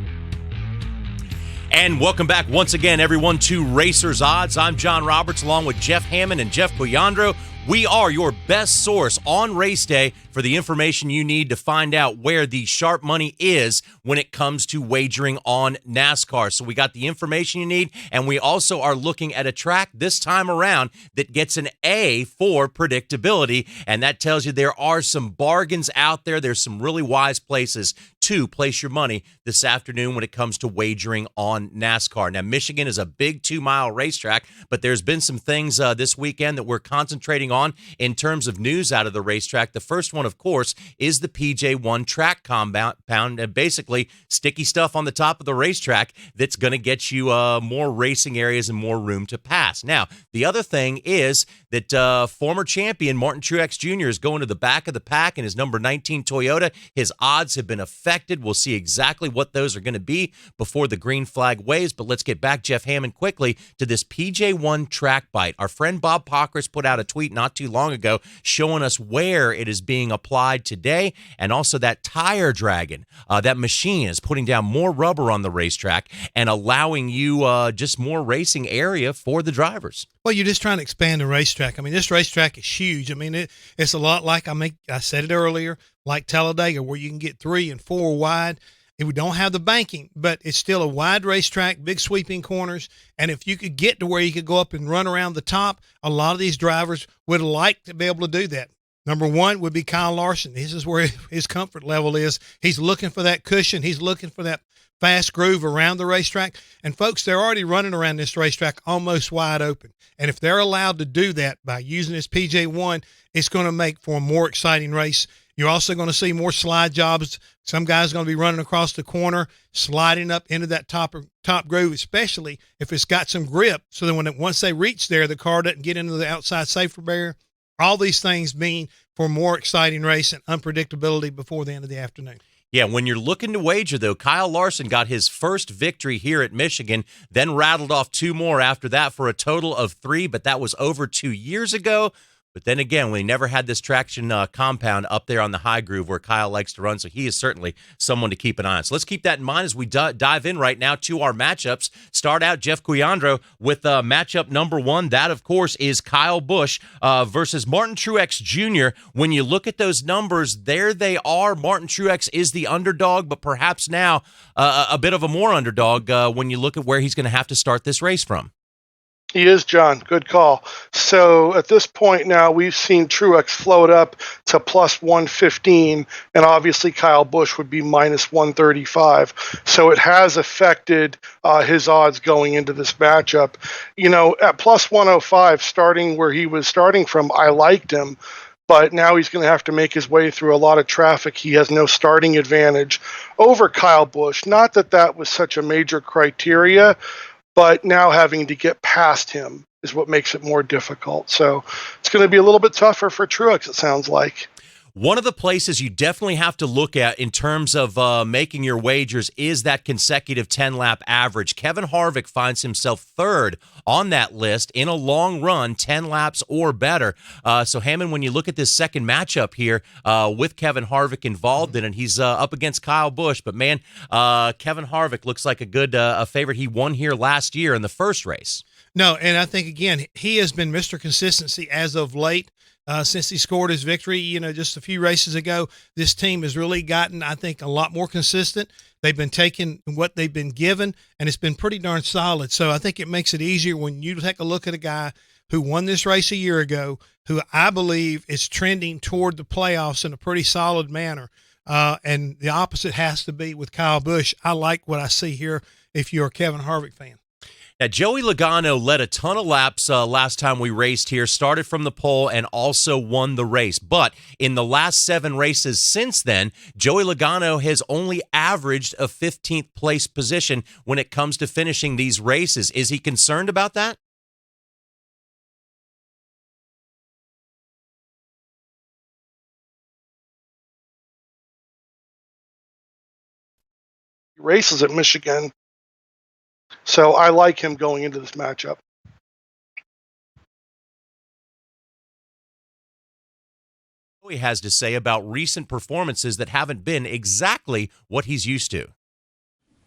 And welcome back once again, everyone, to Racers Odds. I'm John Roberts, along with Jeff Hammond and Jeff Cuyandro. We are your best source on race day for the information you need to find out where the sharp money is when it comes to wagering on NASCAR. So we got the information you need, and we also are looking at a track this time around that gets an A for predictability, and that tells you there are some bargains out there. There's some really wise places to place your money this afternoon when it comes to wagering on NASCAR. Now, Michigan is a big 2-mile racetrack, but there's been some things this weekend that we're concentrating on in terms of news out of the racetrack. The first one, of course, is the PJ1 track compound, and basically sticky stuff on the top of the racetrack that's going to get you more racing areas and more room to pass. Now, the other thing is that former champion Martin Truex Jr. is going to the back of the pack in his number 19 Toyota. His odds have been affected. We'll see exactly what those are going to be before the green flag waves, but let's get back, Jeff Hammond, quickly to this PJ1 track bite. Our friend Bob Pockris put out a tweet not too long ago showing us where it is being applied today, and also that tire dragon, that machine is putting down more rubber on the racetrack and allowing you just more racing area for the drivers. Well, you're just trying to expand the racetrack. I mean, this racetrack is huge. I mean, it's a lot like, I said it earlier, like Talladega, where you can get 3 and 4 wide. We don't have the banking, but it's still a wide racetrack, big sweeping corners. And if you could get to where you could go up and run around the top, a lot of these drivers would like to be able to do that. Number one would be Kyle Larson. This is where his comfort level is. He's looking for that cushion. He's looking for that fast groove around the racetrack. And folks, they're already running around this racetrack almost wide open. And if they're allowed to do that by using this PJ1, it's going to make for a more exciting race. You're also going to see more slide jobs. Some guys are going to be running across the corner, sliding up into that top groove, especially if it's got some grip, so that once they reach there, the car doesn't get into the outside safety barrier. All these things mean for more exciting race and unpredictability before the end of the afternoon. Yeah, when you're looking to wager, though, Kyle Larson got his first victory here at Michigan, then rattled off 2 more after that for a total of 3, but that was over 2 years ago. But then again, we never had this traction compound up there on the high groove where Kyle likes to run, so he is certainly someone to keep an eye on. So let's keep that in mind as we dive in right now to our matchups. Start out, Jeff Cuyandro, with matchup number 1. That, of course, is Kyle Busch versus Martin Truex Jr. When you look at those numbers, there they are. Martin Truex is the underdog, but perhaps now a bit of a more underdog when you look at where he's going to have to start this race from. He is, John. Good call. So at this point now, we've seen Truex float up to plus 115, and obviously Kyle Busch would be minus 135. So it has affected his odds going into this matchup. You know, at plus 105, starting where he was starting from, I liked him. But now he's going to have to make his way through a lot of traffic. He has no starting advantage over Kyle Busch. Not that that was such a major criteria, but now having to get past him is what makes it more difficult. So it's going to be a little bit tougher for Truex, it sounds like. One of the places you definitely have to look at in terms of making your wagers is that consecutive 10-lap average. Kevin Harvick finds himself third on that list in a long run, 10 laps or better. So, Hammond, when you look at this second matchup here with Kevin Harvick involved in it, he's up against Kyle Busch. But, man, Kevin Harvick looks like a good a favorite. He won here last year in the first race. No, and I think, again, he has been Mr. Consistency as of late. Since he scored his victory, just a few races ago, this team has really gotten, I think, a lot more consistent. They've been taking what they've been given, and it's been pretty darn solid. So I think it makes it easier when you take a look at a guy who won this race a year ago, who I believe is trending toward the playoffs in a pretty solid manner. And the opposite has to be with Kyle Busch. I like what I see here if you're a Kevin Harvick fan. Now, Joey Logano led a ton of laps last time we raced here, started from the pole, and also won the race. But in the last 7 races since then, Joey Logano has only averaged a 15th place position when it comes to finishing these races. Is he concerned about that? Races at Michigan. So I like him going into this matchup. He has to say about recent performances that haven't been exactly what he's used to.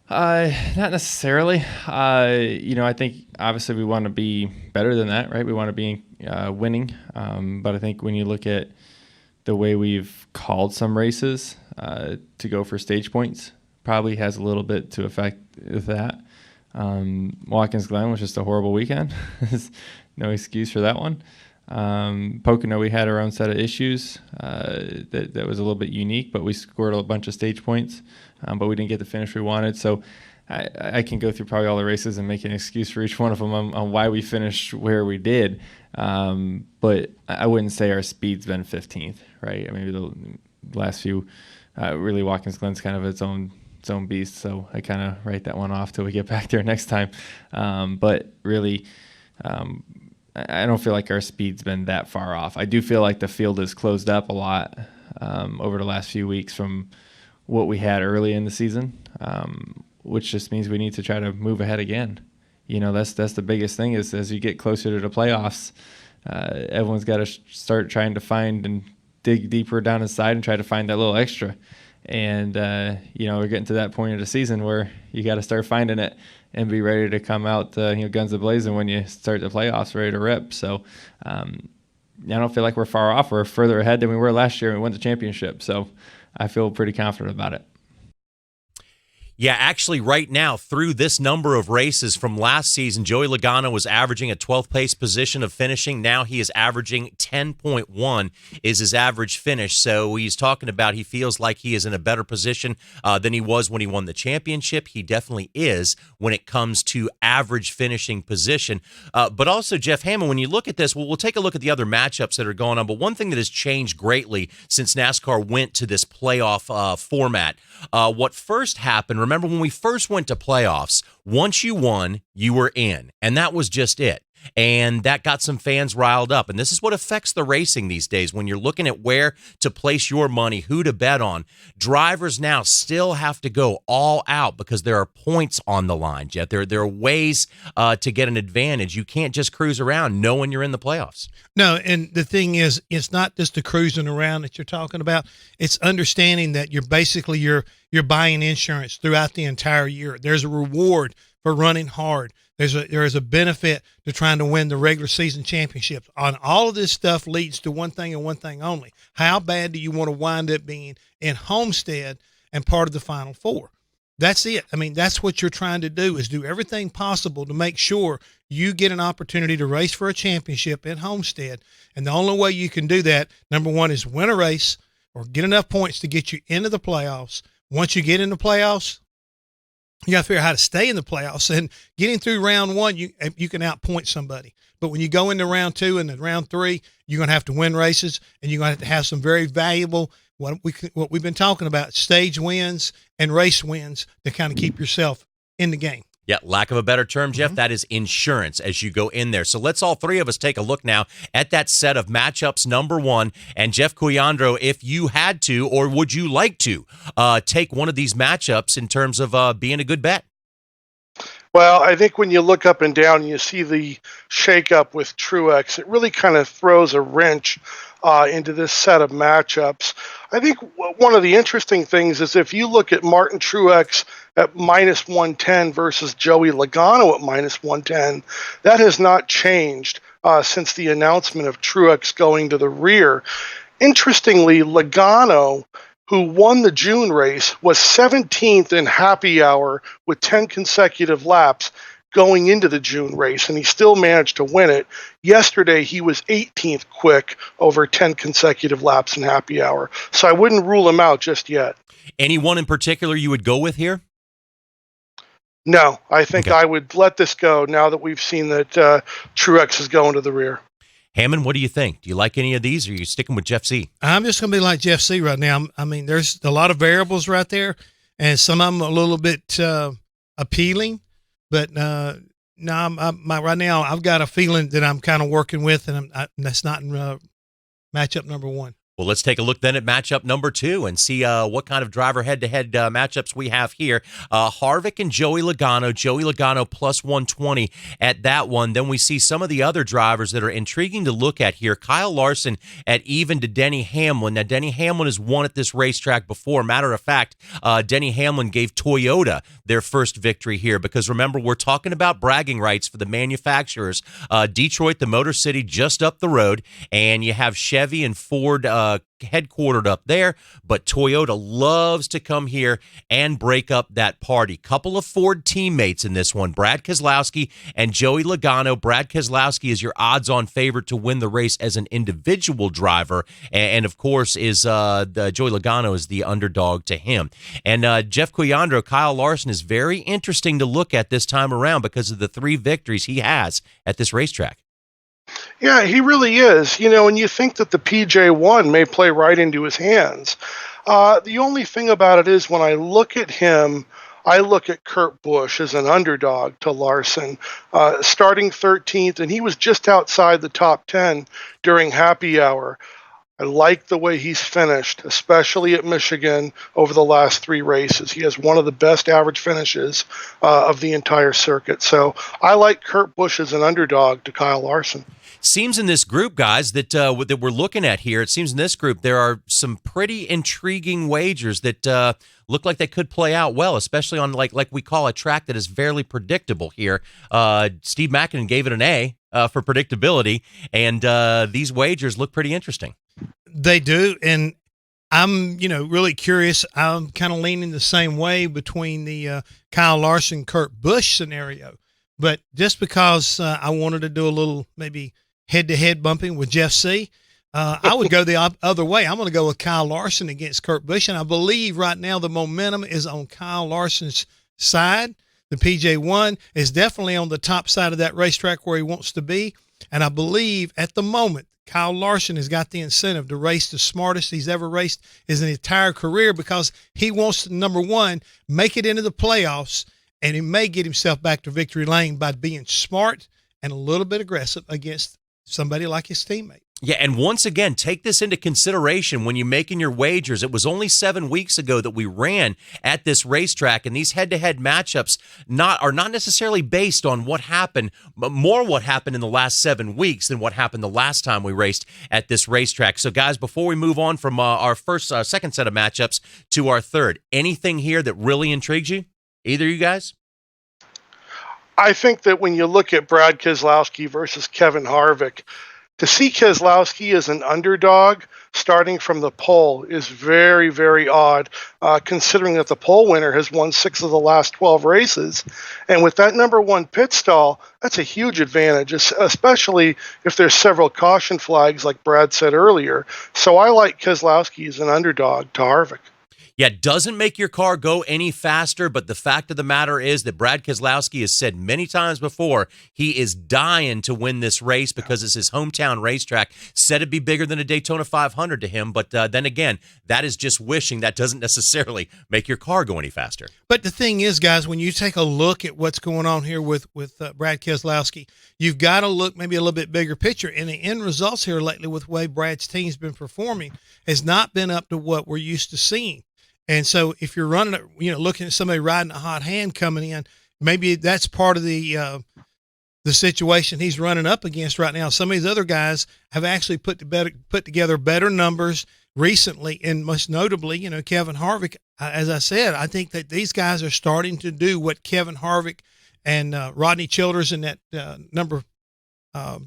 Not necessarily. I think obviously we want to be better than that, right? We want to be winning. But I think when you look at the way we've called some races to go for stage points, probably has a little bit to affect with that. Watkins Glen was just a horrible weekend. No excuse for that one. Pocono, we had our own set of issues that was a little bit unique, but we scored a bunch of stage points, but we didn't get the finish we wanted. So I can go through probably all the races and make an excuse for each one of them on why we finished where we did. But I wouldn't say our speed's been 15th, right? Maybe the last few, really Watkins Glen's kind of its own beast, so I kind of write that one off till we get back there next time. But really, I don't feel like our speed's been that far off. I do feel like the field has closed up a lot over the last few weeks from what we had early in the season, which just means we need to try to move ahead again. That's the biggest thing is as you get closer to the playoffs, everyone's got to start trying to find and dig deeper down inside and try to find that little extra. And, we're getting to that point of the season where you got to start finding it and be ready to come out, guns a-blazing when you start the playoffs ready to rip. So I don't feel like we're far off. We're further ahead than we were last year and we won the championship. So I feel pretty confident about it. Yeah, actually, right now, through this number of races from last season, Joey Logano was averaging a 12th place position of finishing. Now he is averaging 10.1 is his average finish. So he's talking about he feels like he is in a better position than he was when he won the championship. He definitely is when it comes to average finishing position. But also, Jeff Hammond, when you look at this, we'll take a look at the other matchups that are going on. But one thing that has changed greatly since NASCAR went to this playoff format, what first happened, remember when we first went to playoffs, once you won, you were in, and that was just it. And that got some fans riled up. And this is what affects the racing these days when you're looking at where to place your money, who to bet on. Drivers now still have to go all out because there are points on the line, Jeff. There are ways to get an advantage. You can't just cruise around knowing you're in the playoffs. No, and the thing is, it's not just the cruising around that you're talking about. It's understanding that you're basically you're buying insurance throughout the entire year. There's a reward for running hard. There is a benefit to trying to win the regular season championships. On all of this stuff leads to one thing and one thing only. How bad do you want to wind up being in Homestead and part of the Final Four? That's it. I mean, that's what you're trying to do is do everything possible to make sure you get an opportunity to race for a championship in Homestead. And the only way you can do that, number one, is win a race or get enough points to get you into the playoffs. Once you get in the playoffs, you got to figure out how to stay in the playoffs. And getting through round one, you can outpoint somebody. But when you go into round two and then round three, you're going to have to win races, and you're going to have some very valuable, what we've been talking about, stage wins and race wins to kind of keep yourself in the game. Yeah, lack of a better term, Jeff, that is insurance as you go in there. So let's all three of us take a look now at that set of matchups number one. And Jeff Cuyandro, if you had to, or would you like to, take one of these matchups in terms of being a good bet? Well, I think when you look up and down and you see the shakeup with Truex, it really kind of throws a wrench into this set of matchups. I think one of the interesting things is if you look at Martin Truex at minus 110 versus Joey Logano at minus 110, that has not changed since the announcement of Truex going to the rear. Interestingly, Logano, who won the June race, was 17th in happy hour with 10 consecutive laps going into the June race, and he still managed to win it. Yesterday, he was 18th quick over 10 consecutive laps in happy hour. So I wouldn't rule him out just yet. Anyone in particular you would go with here? No, I think I would let this go now that we've seen that Truex is going to the rear. Hammond, what do you think? Do you like any of these, or are you sticking with Jeff C? I'm just going to be like Jeff C right now. I mean, there's a lot of variables right there, and some of them a little bit appealing. But no, right now I've got a feeling that I'm kind of working with, and that's not in matchup number one. Well, let's take a look then at matchup number two and see what kind of driver head-to-head matchups we have here. Harvick and Joey Logano. Joey Logano plus 120 at that one. Then we see some of the other drivers that are intriguing to look at here. Kyle Larson at even to Denny Hamlin. Now, Denny Hamlin has won at this racetrack before. Matter of fact, Denny Hamlin gave Toyota their first victory here because, remember, we're talking about bragging rights for the manufacturers. Detroit, the Motor City, just up the road, and you have Chevy and Ford headquartered up there, but Toyota loves to come here and break up that party. Couple of Ford teammates in this one, Brad Keselowski and Joey Logano. Brad Keselowski is your odds-on favorite to win the race as an individual driver, and of course is Joey Logano is the underdog to him. And Jeff Cuyandro, Kyle Larson is very interesting to look at this time around because of the 3 victories he has at this racetrack. Yeah, he really is. You know, and you think that the PJ1 may play right into his hands. The only thing about it is when I look at him, I look at Kurt Busch as an underdog to Larson, starting 13th, and he was just outside the top 10 during happy hour. I like the way he's finished, especially at Michigan over the last 3 races. He has one of the best average finishes of the entire circuit. So I like Kurt Busch as an underdog to Kyle Larson. Seems in this group, guys, that we're looking at here, it seems in this group there are some pretty intriguing wagers that look like they could play out well, especially on like we call a track that is fairly predictable here. Steve Mackinnon gave it an A for predictability, and these wagers look pretty interesting. They do, and I'm really curious. I'm kind of leaning the same way between the Kyle Larson, Kurt Busch scenario, but just because I wanted to do a little maybe head-to-head bumping with Jeff C., I would go the other way. I'm going to go with Kyle Larson against Kurt Busch, and I believe right now the momentum is on Kyle Larson's side. The PJ1 is definitely on the top side of that racetrack where he wants to be, and I believe at the moment Kyle Larson has got the incentive to race the smartest he's ever raced his entire career because he wants to, number one, make it into the playoffs, and he may get himself back to victory lane by being smart and a little bit aggressive against somebody like his teammate. Yeah, and once again, take this into consideration when you're making your wagers. It was only 7 weeks ago that we ran at this racetrack, and these head-to-head matchups are not necessarily based on what happened, but more what happened in the last 7 weeks than what happened the last time we raced at this racetrack. So, guys, before we move on from our second set of matchups to our third, anything here that really intrigues you? Either of you guys? I think that when you look at Brad Keselowski versus Kevin Harvick, to see Keselowski as an underdog starting from the pole is very, very odd, considering that the pole winner has won 6 of the last 12 races. And with that number 1 pit stall, that's a huge advantage, especially if there's several caution flags like Brad said earlier. So I like Keselowski as an underdog to Harvick. Yeah, it doesn't make your car go any faster, but the fact of the matter is that Brad Keselowski has said many times before he is dying to win this race because it's his hometown racetrack. Said it'd be bigger than a Daytona 500 to him, but then again, that is just wishing. That doesn't necessarily make your car go any faster. But the thing is, guys, when you take a look at what's going on here with Brad Keselowski, you've got to look maybe a little bit bigger picture. And the end results here lately with the way Brad's team's been performing has not been up to what we're used to seeing. And so if you're running, looking at somebody riding a hot hand coming in, maybe that's part of the situation he's running up against right now. Some of these other guys have actually put together better numbers recently, and most notably, Kevin Harvick. As I said, I think that these guys are starting to do what Kevin Harvick and Rodney Childers in that number 4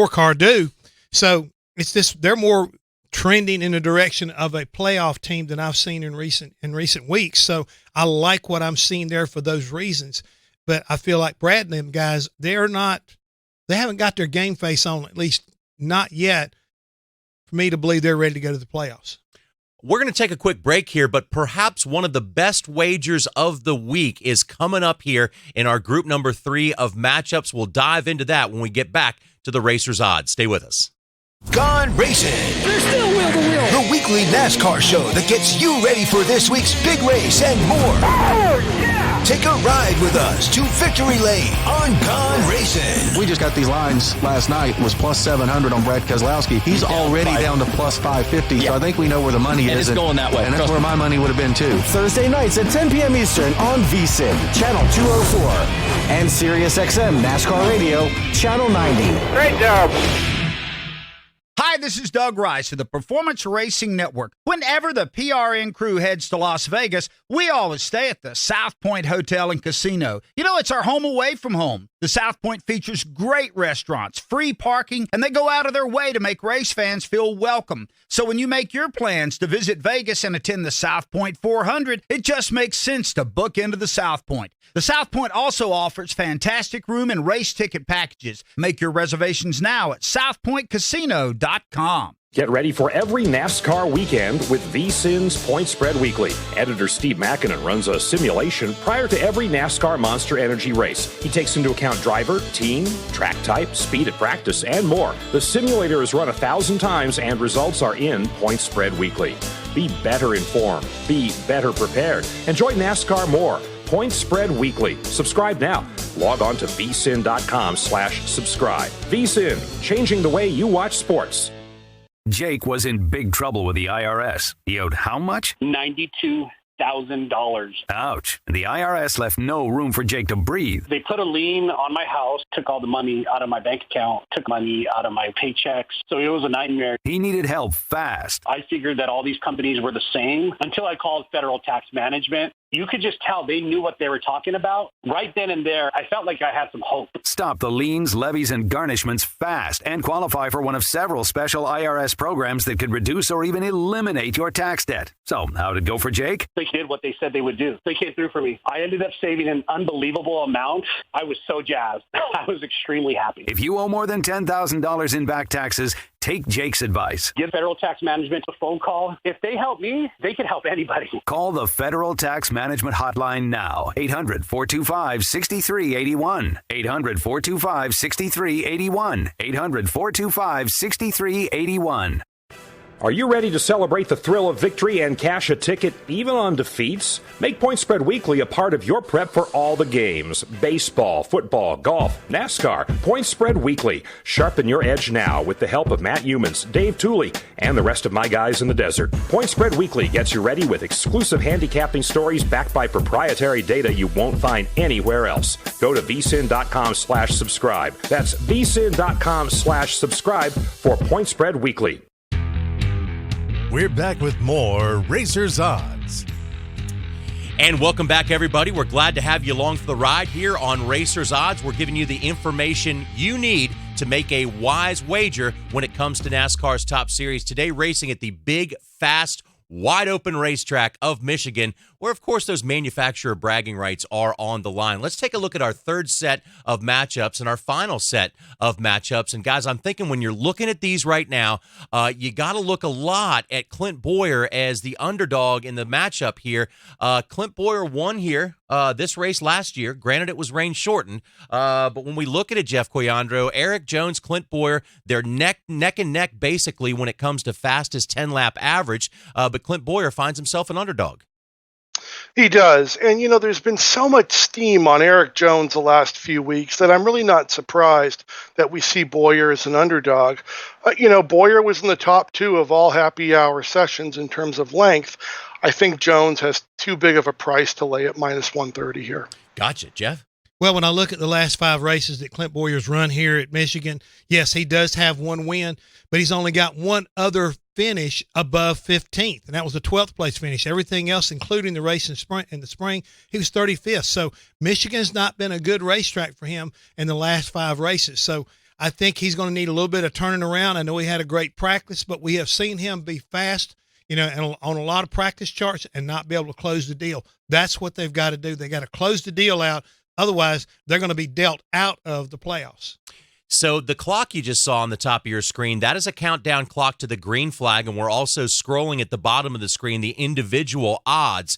car do. So it's this, they're more trending in the direction of a playoff team than I've seen in recent weeks. So I like what I'm seeing there for those reasons. But I feel like Brad and them guys, they haven't got their game face on, at least not yet, for me to believe they're ready to go to the playoffs. We're going to take a quick break here, but perhaps one of the best wagers of the week is coming up here in our group number 3 of matchups. We'll dive into that when we get back to the Racers Odds. Stay with us. Gone Racing. There's still wheel to wheel. The weekly NASCAR show that gets you ready for this week's big race and more. Oh, yeah! Take a ride with us to Victory Lane on Gone Racing. We just got these lines last night. It was plus 700 on Brad Keselowski. He's already down to plus 550, so I think we know where the money is. It's going that way. And that's where my money would have been, too. Thursday nights at 10 p.m. Eastern on VSiN, Channel 204, and SiriusXM NASCAR Radio, Channel 90. Great job. Hi, this is Doug Rice of the Performance Racing Network. Whenever the PRN crew heads to Las Vegas, we always stay at the South Point Hotel and Casino. It's our home away from home. The South Point features great restaurants, free parking, and they go out of their way to make race fans feel welcome. So when you make your plans to visit Vegas and attend the South Point 400, it just makes sense to book into the South Point. The South Point also offers fantastic room and race ticket packages. Make your reservations now at southpointcasino.com. Get ready for every NASCAR weekend with VSiN's Point Spread Weekly. Editor Steve Makinen runs a simulation prior to every NASCAR Monster Energy race. He takes into account driver, team, track type, speed at practice, and more. The simulator is run 1,000 times and results are in Point Spread Weekly. Be better informed. Be better prepared. Enjoy NASCAR more. Point Spread Weekly. Subscribe now. Log on to vsin.com/subscribe. VSiN, changing the way you watch sports. Jake was in big trouble with the IRS. He owed how much? $92,000. Ouch. The IRS left no room for Jake to breathe. They put a lien on my house, took all the money out of my bank account, took money out of my paychecks. So it was a nightmare. He needed help fast. I figured that all these companies were the same until I called Federal Tax Management. You could just tell they knew what they were talking about. Right then and there, I felt like I had some hope. Stop the liens, levies, and garnishments fast and qualify for one of several special IRS programs that could reduce or even eliminate your tax debt. So, how'd it go for Jake? They did what they said they would do. They came through for me. I ended up saving an unbelievable amount. I was so jazzed. I was extremely happy. If you owe more than $10,000 in back taxes, take Jake's advice. Give Federal Tax Management a phone call. If they help me, they can help anybody. Call the Federal Tax Management Hotline now. 800-425-6381. 800-425-6381. 800-425-6381. Are you ready to celebrate the thrill of victory and cash a ticket even on defeats? Make Point Spread Weekly a part of your prep for all the games. Baseball, football, golf, NASCAR. Point Spread Weekly. Sharpen your edge now with the help of Matt Humans, Dave Tooley, and the rest of my guys in the desert. Point Spread Weekly gets you ready with exclusive handicapping stories backed by proprietary data you won't find anywhere else. Go to vsin.com/subscribe. That's vsin.com/subscribe for Point Spread Weekly. We're back with more Racers Odds. And welcome back, everybody. We're glad to have you along for the ride here on Racers Odds. We're giving you the information you need to make a wise wager when it comes to NASCAR's top series. Today, racing at the Big Fast wide open racetrack of Michigan, where, of course, those manufacturer bragging rights are on the line. Let's take a look at our third set of matchups and our final set of matchups. And, guys, I'm thinking when you're looking at these right now, you got to look a lot at Clint Boyer as the underdog in the matchup here. Clint Boyer won here this race last year. Granted, it was rain shortened. But when we look at it, Jeff Coyandro, Eric Jones, Clint Boyer, they're neck and neck basically when it comes to fastest 10-lap average. But Clint Boyer finds himself an underdog. He does. And, there's been so much steam on Eric Jones the last few weeks that I'm really not surprised that we see Boyer as an underdog. Boyer was in the top 2 of all happy hour sessions in terms of length. I think Jones has too big of a price to lay at minus 130 here. Gotcha. Jeff? Well, when I look at the last 5 races that Clint Boyer's run here at Michigan, yes, he does have one win, but he's only got one other finish above 15th, and that was the 12th place finish. Everything else, including the race in the spring, he was 35th. So Michigan's not been a good racetrack for him in the last 5 races. So I think he's going to need a little bit of turning around. I know he had a great practice, but we have seen him be fast, and on a lot of practice charts and not be able to close the deal. That's what they've got to do. They got to close the deal out. Otherwise, they're going to be dealt out of the playoffs. So the clock you just saw on the top of your screen, that is a countdown clock to the green flag, and we're also scrolling at the bottom of the screen the individual odds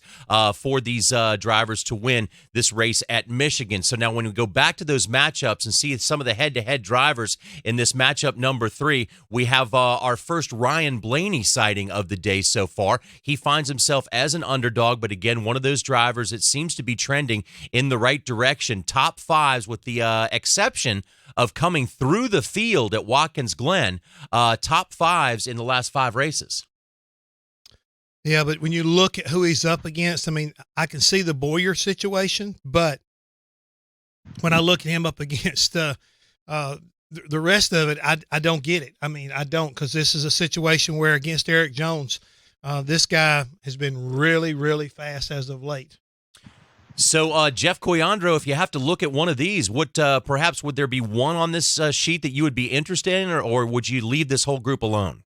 for these drivers to win this race at Michigan. So now when we go back to those matchups and see some of the head-to-head drivers in this matchup number 3, we have our first Ryan Blaney sighting of the day so far. He finds himself as an underdog, but again, one of those drivers that seems to be trending in the right direction. Top 5s with the exception of coming through the field at Watkins Glen, top 5s in the last 5 races. Yeah, but when you look at who he's up against, I can see the Boyer situation, but when I look at him up against the rest of it, I don't get it. I don't, because this is a situation where against Eric Jones, this guy has been really, really fast as of late. So, Jeff Coyandro, if you have to look at one of these, what perhaps would there be one on this sheet that you would be interested in, or would you leave this whole group alone?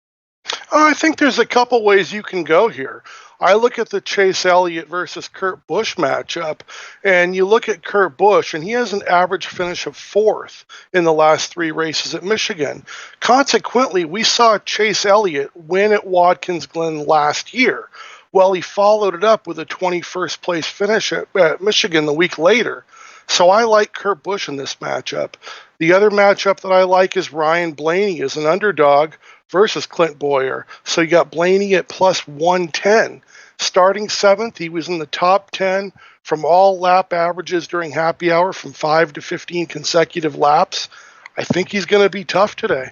I think there's a couple ways you can go here. I look at the Chase Elliott versus Kurt Busch matchup, and you look at Kurt Busch, and he has an average finish of 4th in the last 3 races at Michigan. Consequently, we saw Chase Elliott win at Watkins Glen last year. Well, he followed it up with a 21st place finish at Michigan the week later. So I like Kurt Busch in this matchup. The other matchup that I like is Ryan Blaney as an underdog versus Clint Boyer. So you got Blaney at plus 110. Starting 7th, he was in the top 10 from all lap averages during happy hour from 5 to 15 consecutive laps. I think he's going to be tough today.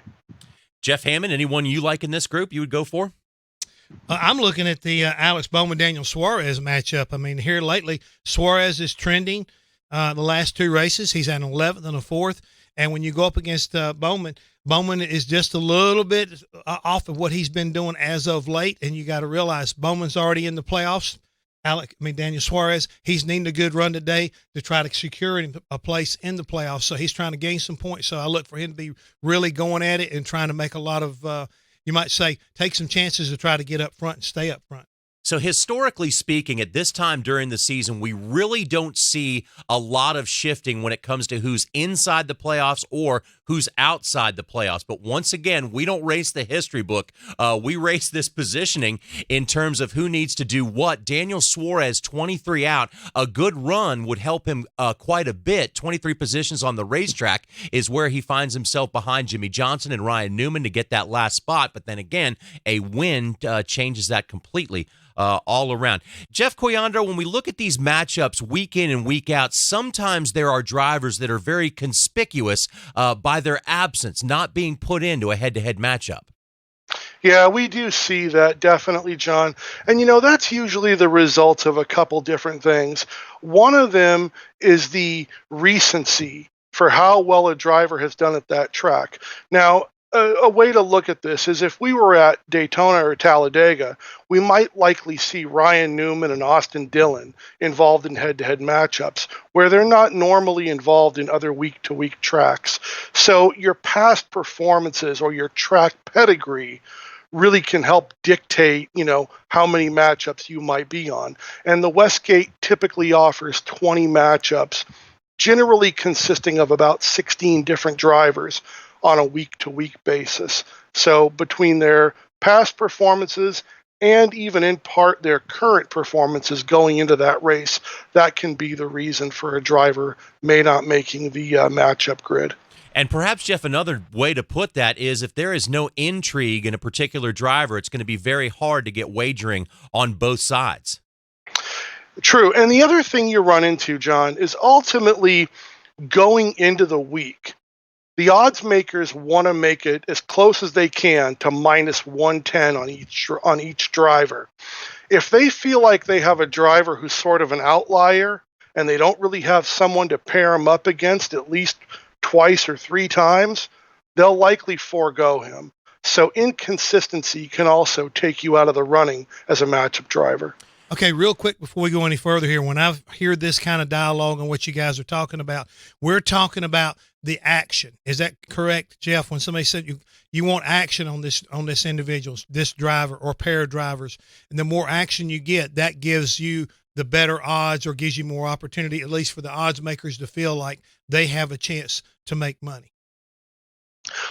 Jeff Hammond, anyone you like in this group you would go for? I'm looking at the Alex Bowman-Daniel Suarez matchup. Here lately, Suarez is trending the last 2 races. He's at an 11th and a 4th. And when you go up against Bowman is just a little bit off of what he's been doing as of late. And you got to realize Bowman's already in the playoffs. Daniel Suarez, he's needing a good run today to try to secure a place in the playoffs. So he's trying to gain some points. So I look for him to be really going at it and trying to make a lot of you might say, take some chances to try to get up front and stay up front. So historically speaking, at this time during the season, we really don't see a lot of shifting when it comes to who's inside the playoffs or who's outside the playoffs. But once again, we don't race the history book. We race this positioning in terms of who needs to do what. Daniel Suarez, 23 out. A good run would help him quite a bit. 23 positions on the racetrack is where he finds himself behind Jimmy Johnson and Ryan Newman to get that last spot. But then again, a win changes that completely. All around. Jeff Coyandro, when we look at these matchups week in and week out, sometimes there are drivers that are very conspicuous by their absence, not being put into a head-to-head matchup. Yeah, we do see that, definitely, John. And, that's usually the result of a couple different things. One of them is the recency for how well a driver has done at that track. Now, a way to look at this is if we were at Daytona or Talladega, we might likely see Ryan Newman and Austin Dillon involved in head-to-head matchups where they're not normally involved in other week-to-week tracks. So your past performances or your track pedigree really can help dictate, how many matchups you might be on. And the Westgate typically offers 20 matchups, generally consisting of about 16 different drivers on a week-to-week basis. So between their past performances and even in part their current performances going into that race, that can be the reason for a driver may not making the matchup grid. And perhaps, Jeff, another way to put that is if there is no intrigue in a particular driver, it's going to be very hard to get wagering on both sides. True. And the other thing you run into, John, is ultimately going into the week, the odds makers want to make it as close as they can to minus 110 on each driver. If they feel like they have a driver who's sort of an outlier and they don't really have someone to pair him up against at least twice or three times, they'll likely forego him. So inconsistency can also take you out of the running as a matchup driver. Okay, real quick before we go any further here, when I hear this kind of dialogue on what you guys are talking about, we're talking about the action. Is that correct, Jeff? When somebody said you want action on this individual, this driver or pair of drivers, and the more action you get, that gives you the better odds or gives you more opportunity, at least for the odds makers to feel like they have a chance to make money.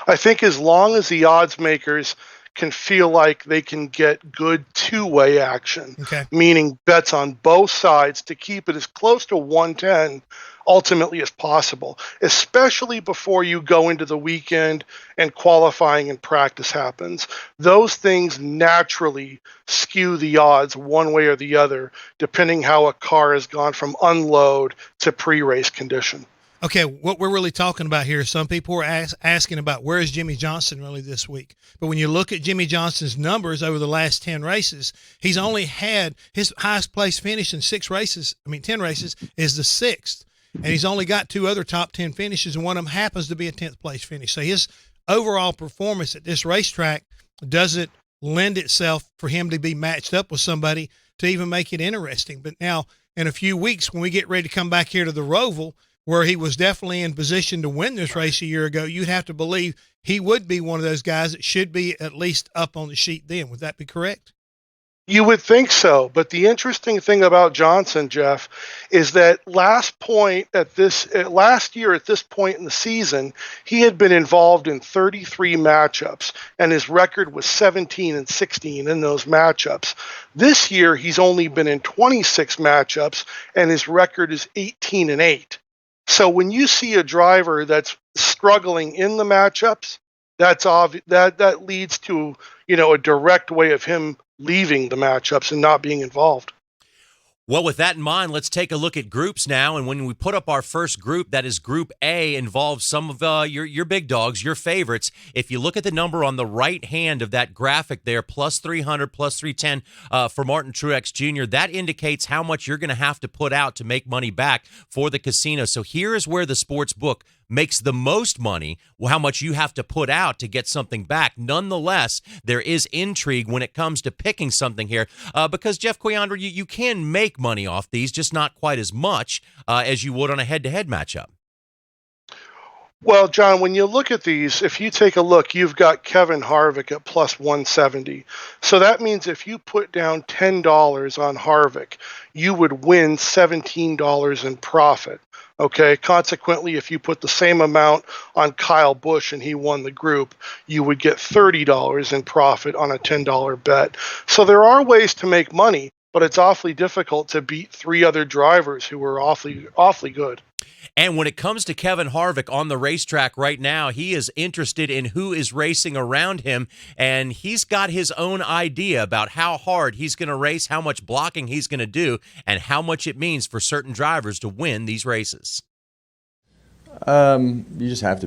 I think as long as the odds makers can feel like they can get good two-way action, meaning bets on both sides to keep it as close to 110 ultimately as possible, especially before you go into the weekend and qualifying and practice happens. Those things naturally skew the odds one way or the other, depending how a car has gone from unload to pre-race condition. Okay, what we're really talking about here is some people are asking about where is Jimmy Johnson really this week. But when you look at Jimmy Johnson's numbers over the last 10 races, he's only had his highest place finish in 10 races is the 6th. And he's only got 2 other top 10 finishes, and one of them happens to be a 10th place finish. So his overall performance at this racetrack doesn't lend itself for him to be matched up with somebody to even make it interesting. But now in a few weeks, when we get ready to come back here to the Roval, where he was definitely in position to win this race a year ago, you'd have to believe he would be one of those guys that should be at least up on the sheet then. Would that be correct? You would think so, but the interesting thing about Johnson, Jeff, is that last year at this point in the season, he had been involved in 33 matchups, and his record was 17-16 in those matchups. This year, he's only been in 26 matchups, and his record is 18-8. So when you see a driver that's struggling in the matchups, that leads to a direct way of him leaving the matchups and not being involved. Well, with that in mind, let's take a look at groups now. And when we put up our first group, that is Group A, involves some of your big dogs, your favorites. If you look at the number on the right hand of that graphic there, plus 300, plus 310 for Martin Truex Jr., that indicates how much you're going to have to put out to make money back for the casino. So here is where the sports book makes the most money, how much you have to put out to get something back. Nonetheless, there is intrigue when it comes to picking something here because, Jeff Quiandra, you can make money off these, just not quite as much as you would on a head-to-head matchup. Well, John, when you look at these, if you take a look, you've got Kevin Harvick at plus 170. So that means if you put down $10 on Harvick, you would win $17 in profit. Okay. Consequently, if you put the same amount on Kyle Busch and he won the group, you would get $30 in profit on a $10 bet. So there are ways to make money, but it's awfully difficult to beat 3 other drivers who are awfully good. And when it comes to Kevin Harvick on the racetrack right now, he is interested in who is racing around him, and he's got his own idea about how hard he's going to race, how much blocking he's going to do, and how much it means for certain drivers to win these races. You just have to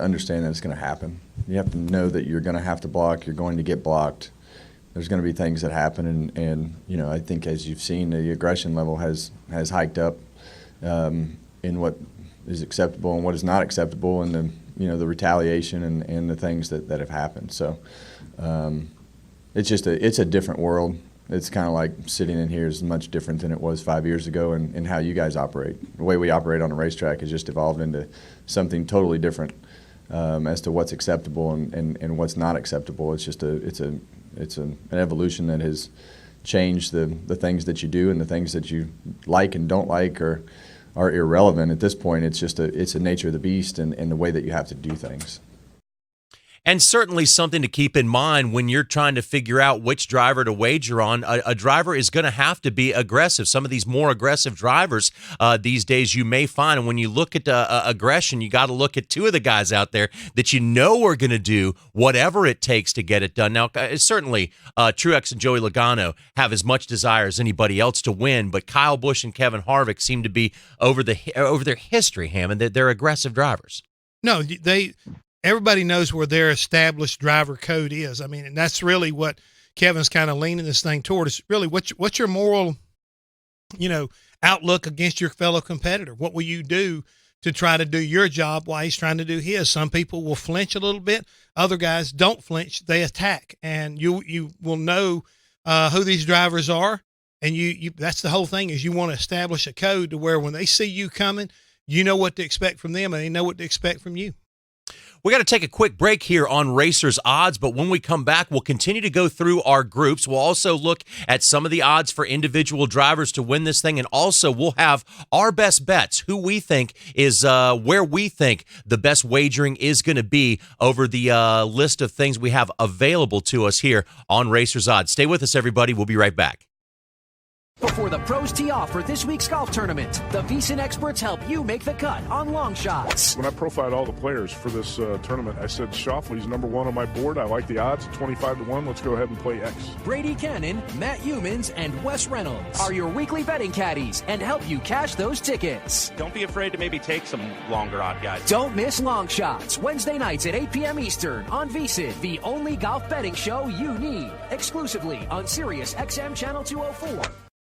understand that it's going to happen. You have to know that you're going to have to block, you're going to get blocked. There's going to be things that happen, and I think as you've seen, the aggression level has hiked up in what is acceptable and what is not acceptable, and the retaliation and the things that have happened. So it's a different world. It's kind of like sitting in here is much different than it was 5 years ago, and how you guys operate. The way we operate on a racetrack has just evolved into something totally different as to what's acceptable and what's not acceptable. It's just an evolution that has changed the things that you do, and the things that you like and don't like are irrelevant at this point. It's just it's a nature of the beast and the way that you have to do things. And certainly something to keep in mind when you're trying to figure out which driver to wager on. A driver is going to have to be aggressive. Some of these more aggressive drivers these days you may find, and when you look at aggression, you got to look at two of the guys out there that you know are going to do whatever it takes to get it done. Now, certainly Truex and Joey Logano have as much desire as anybody else to win, but Kyle Busch and Kevin Harvick seem to be over their history, Hammond. They're aggressive drivers. No, everybody knows where their established driver code is. I mean, and that's really what Kevin's kind of leaning this thing toward. Is really what's your moral, outlook against your fellow competitor? What will you do to try to do your job while he's trying to do his? Some people will flinch a little bit. Other guys don't flinch; they attack, and you will know who these drivers are. And you that's the whole thing, is you want to establish a code to where when they see you coming, you know what to expect from them, and they know what to expect from you. We got to take a quick break here on Racers Odds, but when we come back, we'll continue to go through our groups. We'll also look at some of the odds for individual drivers to win this thing, and also we'll have our best bets, who we think is where we think the best wagering is going to be over the list of things we have available to us here on Racers Odds. Stay with us, everybody. We'll be right back. Before the pros tee off for this week's golf tournament, the VSiN experts help you make the cut on long shots. When I profiled all the players for this tournament, I said Schauffele's number one on my board. I like the odds, 25-1. Let's go ahead and play X. Brady Cannon, Matt Humans, and Wes Reynolds are your weekly betting caddies and help you cash those tickets. Don't be afraid to maybe take some longer odd guys. Don't miss Long Shots, Wednesday nights at 8 p.m. Eastern on VSiN, the only golf betting show you need, exclusively on Sirius XM Channel 204.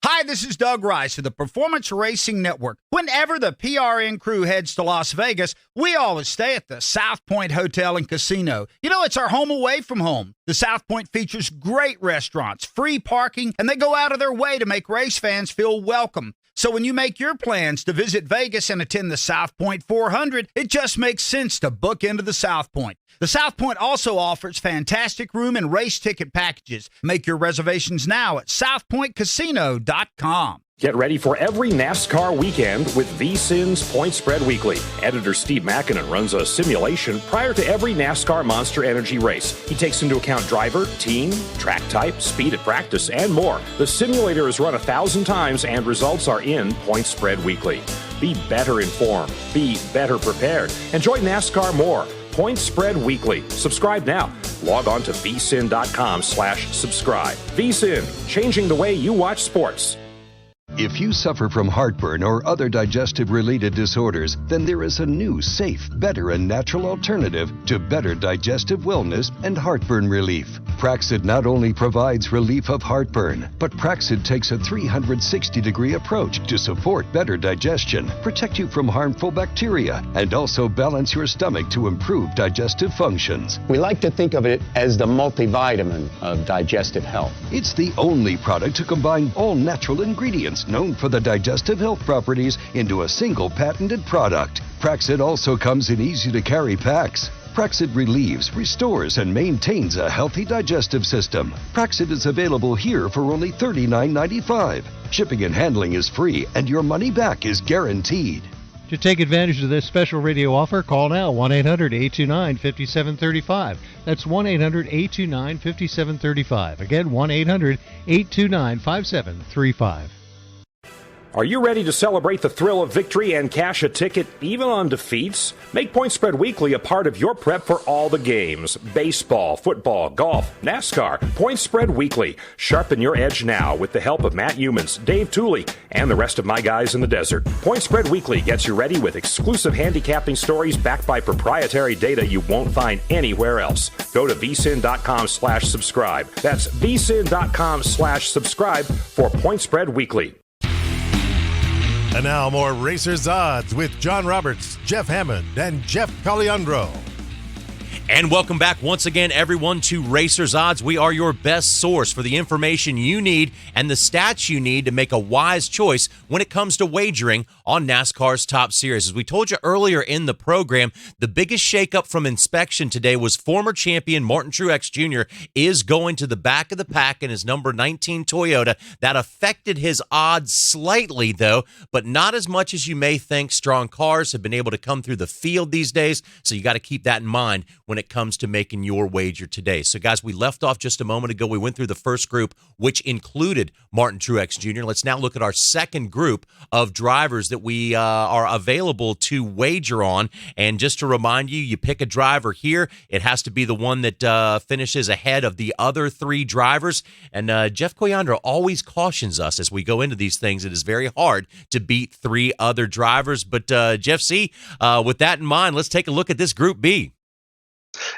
Hi, this is Doug Rice of the Performance Racing Network. Whenever the PRN crew heads to Las Vegas, we always stay at the South Point Hotel and Casino. It's our home away from home. The South Point features great restaurants, free parking, and they go out of their way to make race fans feel welcome. So when you make your plans to visit Vegas and attend the South Point 400, it just makes sense to book into the South Point. The South Point also offers fantastic room and race ticket packages. Make your reservations now at southpointcasino.com. Get ready for every NASCAR weekend with VSiN's Point Spread Weekly. Editor Steve Makinen runs a simulation prior to every NASCAR Monster Energy race. He takes into account driver, team, track type, speed at practice, and more. The simulator is run 1,000 times and results are in Point Spread Weekly. Be better informed. Be better prepared. Enjoy NASCAR more. Point Spread Weekly. Subscribe now. Log on to vsin.com/subscribe. VSiN, changing the way you watch sports. If you suffer from heartburn or other digestive-related disorders, then there is a new, safe, better, and natural alternative to better digestive wellness and heartburn relief. Praxid not only provides relief of heartburn, but Praxid takes a 360-degree approach to support better digestion, protect you from harmful bacteria, and also balance your stomach to improve digestive functions. We like to think of it as the multivitamin of digestive health. It's the only product to combine all natural ingredients known for the digestive health properties into a single patented product. Praxid also comes in easy-to-carry packs. Praxid relieves, restores, and maintains a healthy digestive system. Praxid is available here for only $39.95. Shipping and handling is free, and your money back is guaranteed. To take advantage of this special radio offer, call now 1-800-829-5735. That's 1-800-829-5735. Again, 1-800-829-5735. Are you ready to celebrate the thrill of victory and cash a ticket even on defeats? Make Point Spread Weekly a part of your prep for all the games. Baseball, football, golf, NASCAR. Point Spread Weekly. Sharpen your edge now with the help of Matt Humans, Dave Tooley, and the rest of my guys in the desert. Point Spread Weekly gets you ready with exclusive handicapping stories backed by proprietary data you won't find anywhere else. Go to vsin.com/subscribe. That's vsin.com/subscribe for Point Spread Weekly. And now more Racers Odds with John Roberts, Jeff Hammond, and Jeff Caliandro. And welcome back once again, everyone, to Racers Odds. We are your best source for the information you need and the stats you need to make a wise choice when it comes to wagering on NASCAR's top series. As we told you earlier in the program, the biggest shakeup from inspection today was former champion Martin Truex Jr. is going to the back of the pack in his number 19 Toyota. That affected his odds slightly, though, but not as much as you may think. Strong cars have been able to come through the field these days, so you got to keep that in mind when it comes to making your wager today. So, guys, we left off just a moment ago. We went through the first group, which included Martin Truex Jr. Let's now look at our second group of drivers that we are available to wager on. And just to remind you, you pick a driver here. It has to be the one that finishes ahead of the other three drivers. And Jeff Coyandro always cautions us as we go into these things. It is very hard to beat three other drivers. But, Jeff C., with that in mind, let's take a look at this Group B.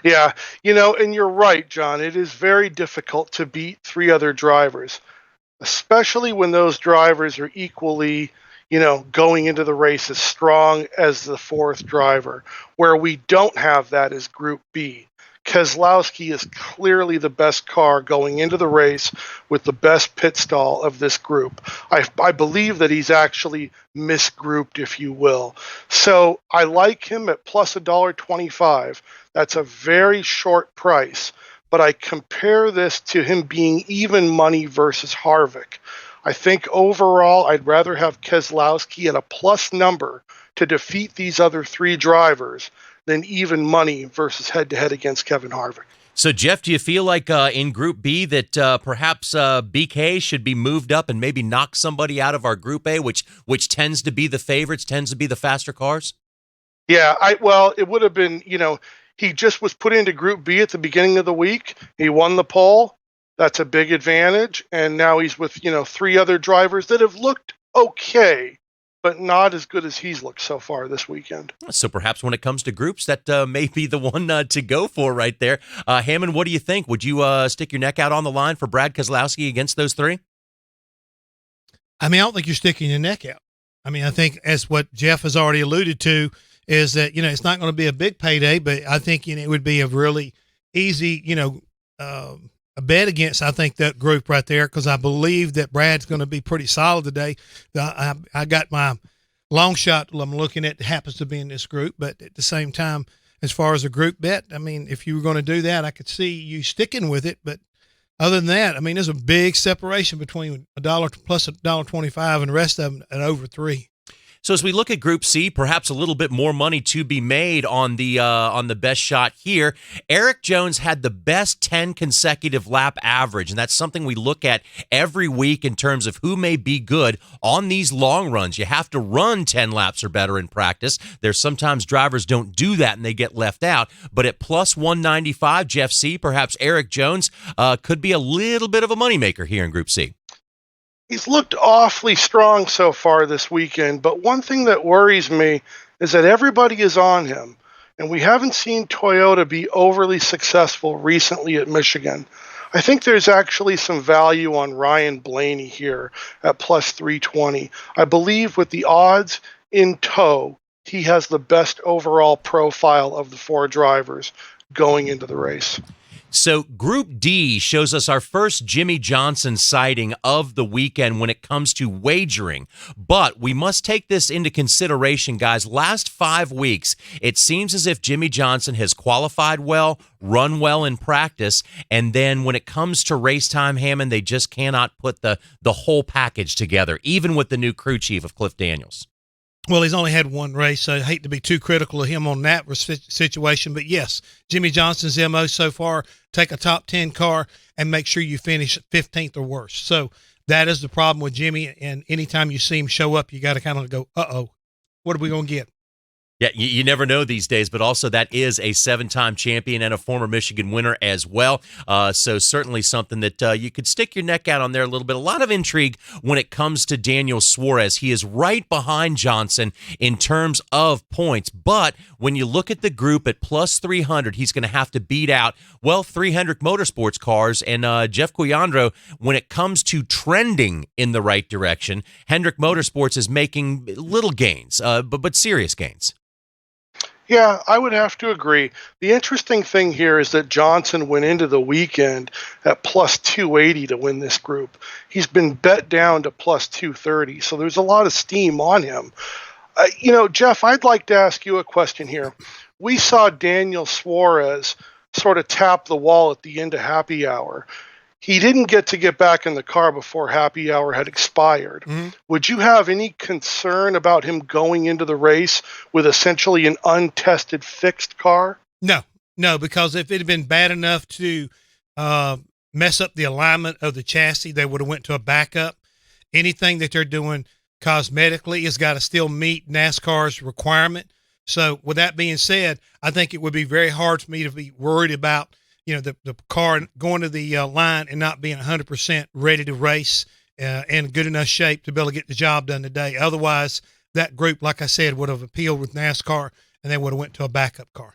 Yeah, and you're right, John. It is very difficult to beat three other drivers, especially when those drivers are equally, going into the race as strong as the fourth driver. Where we don't have that is Group B. Keselowski is clearly the best car going into the race with the best pit stall of this group. I believe that he's actually misgrouped, if you will. So I like him at plus $1.25. That's a very short price, but I compare this to him being even money versus Harvick. I think overall I'd rather have Keselowski at a plus number to defeat these other three drivers than even money versus head-to-head against Kevin Harvick. So, Jeff, do you feel like in Group B that perhaps BK should be moved up and maybe knock somebody out of our Group A, which tends to be the favorites, tends to be the faster cars? Yeah, it would have been, he just was put into Group B at the beginning of the week. He won the pole. That's a big advantage. And now he's with, three other drivers that have looked okay, but not as good as he's looked so far this weekend. So perhaps when it comes to groups, that may be the one to go for right there. Hammond, what do you think? Would you stick your neck out on the line for Brad Keselowski against those three? I don't think you're sticking your neck out. I think as what Jeff has already alluded to is that, it's not going to be a big payday, but I think it would be a really easy, a bet against, I think, that group right there, because I believe that Brad's going to be pretty solid today. I got my long shot I'm looking at happens to be in this group, but at the same time, as far as a group bet, if you were going to do that, I could see you sticking with it. But other than that, there's a big separation between $1 plus $1.25 and the rest of them at over $3. So as we look at Group C, perhaps a little bit more money to be made on the best shot here. Eric Jones had the best 10 consecutive lap average, and that's something we look at every week in terms of who may be good on these long runs. You have to run 10 laps or better in practice. There's sometimes drivers don't do that and they get left out. But at plus 195, Jeff C., perhaps Eric Jones could be a little bit of a moneymaker here in Group C. He's looked awfully strong so far this weekend, but one thing that worries me is that everybody is on him, and we haven't seen Toyota be overly successful recently at Michigan. I think there's actually some value on Ryan Blaney here at plus 320. I believe with the odds in tow, he has the best overall profile of the four drivers going into the race. So Group D shows us our first Jimmy Johnson sighting of the weekend when it comes to wagering. But we must take this into consideration, guys. Last 5 weeks, it seems as if Jimmy Johnson has qualified well, run well in practice, and then when it comes to race time, Hammond, they just cannot put the whole package together, even with the new crew chief of Cliff Daniels. Well, he's only had one race, so I hate to be too critical of him on that situation. But, yes, Jimmy Johnson's MO so far, take a top 10 car and make sure you finish 15th or worse. So that is the problem with Jimmy, and anytime you see him show up, you got to kind of go, uh-oh, what are we going to get? Yeah, you never know these days, but also that is a 7-time champion and a former Michigan winner as well. So certainly something that you could stick your neck out on there a little bit. A lot of intrigue when it comes to Daniel Suarez. He is right behind Johnson in terms of points, but when you look at the group at plus 300, he's going to have to beat out, 300 Motorsports cars. And Jeff Coyandro, when it comes to trending in the right direction, Hendrick Motorsports is making little gains, but serious gains. Yeah, I would have to agree. The interesting thing here is that Johnson went into the weekend at plus 280 to win this group. He's been bet down to plus 230, so there's a lot of steam on him. Jeff, I'd like to ask you a question here. We saw Daniel Suarez sort of tap the wall at the end of happy hour. He didn't get back in the car before happy hour had expired. Mm-hmm. Would you have any concern about him going into the race with essentially an untested fixed car? No, because if it had been bad enough to mess up the alignment of the chassis, they would have went to a backup. Anything that they're doing cosmetically has got to still meet NASCAR's requirement. So with that being said, I think it would be very hard for me to be worried about the car going to the line and not being 100% ready to race in good enough shape to be able to get the job done today. Otherwise, that group, like I said, would have appealed with NASCAR and they would have went to a backup car.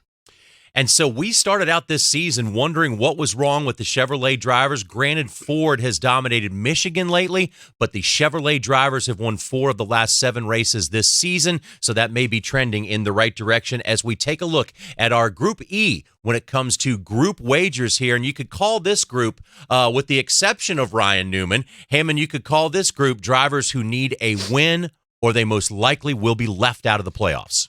And so we started out this season wondering what was wrong with the Chevrolet drivers. Granted, Ford has dominated Michigan lately, but the Chevrolet drivers have won 4 of the last 7 races this season, so that may be trending in the right direction as we take a look at our Group E when it comes to group wagers here. And you could call this group, with the exception of Ryan Newman, Hammond, you could call this group drivers who need a win or they most likely will be left out of the playoffs.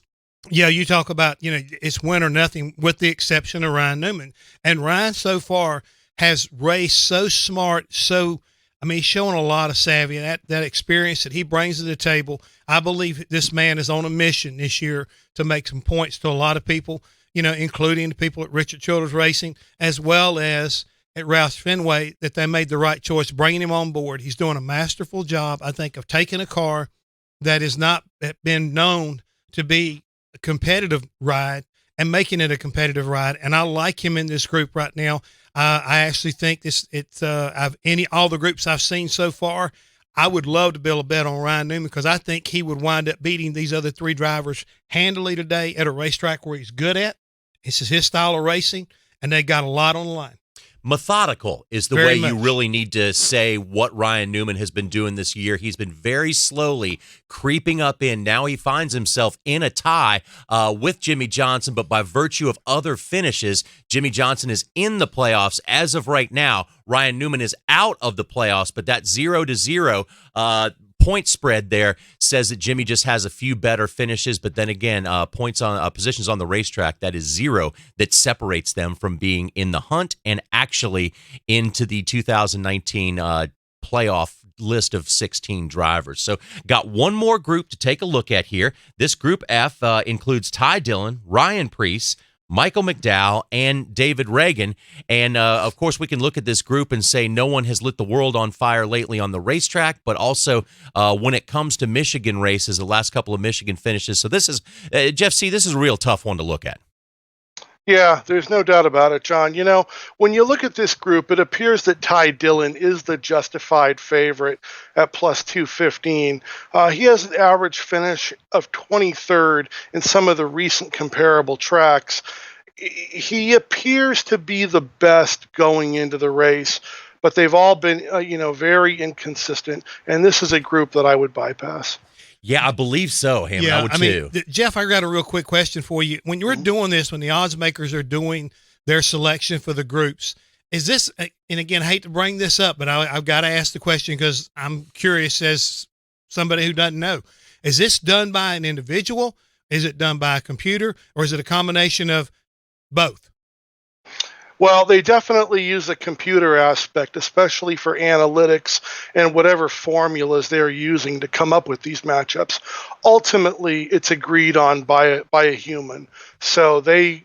Yeah, you talk about, it's win or nothing with the exception of Ryan Newman. And Ryan so far has raced so smart, he's showing a lot of savvy and that experience that he brings to the table. I believe this man is on a mission this year to make some points to a lot of people, including the people at Richard Childress Racing, as well as at Roush Fenway, that they made the right choice bringing him on board. He's doing a masterful job, I think, of taking a car that has not been known to be a competitive ride and making it a competitive ride. And I like him in this group right now. I actually think all the groups I've seen so far, I would love to build a bet on Ryan Newman because I think he would wind up beating these other 3 drivers handily today at a racetrack where he's good at. This is his style of racing, and they got a lot on the line. Methodical is the way you really need to say what Ryan Newman has been doing this year. He's been very slowly creeping up in. Now he finds himself in a tie with Jimmy Johnson, but by virtue of other finishes, Jimmy Johnson is in the playoffs as of right now. Ryan Newman is out of the playoffs, but that 0-0 point spread there says that Jimmy just has a few better finishes, but then again, points on positions on the racetrack, that is 0 that separates them from being in the hunt and actually into the 2019 playoff list of 16 drivers. So got one more group to take a look at here. This Group F includes Ty Dillon, Ryan Preece, Michael McDowell, and David Reagan. And, of course, we can look at this group and say no one has lit the world on fire lately on the racetrack, but also when it comes to Michigan races, the last couple of Michigan finishes. So this is, Jeff C., this is a real tough one to look at. Yeah, there's no doubt about it, John. When you look at this group, it appears that Ty Dillon is the justified favorite at plus 215. He has an average finish of 23rd in some of the recent comparable tracks. He appears to be the best going into the race, but they've all been, very inconsistent, and this is a group that I would bypass. Yeah, I believe so, Hammond. Yeah, I would too. Jeff, I got a real quick question for you. When you're doing this, when the odds makers are doing their selection for the groups, is this, and again, I hate to bring this up, but I've got to ask the question because I'm curious as somebody who doesn't know. Is this done by an individual? Is it done by a computer? Or is it a combination of both? Well, they definitely use the computer aspect, especially for analytics and whatever formulas they're using to come up with these matchups. Ultimately, it's agreed on by a human. So they,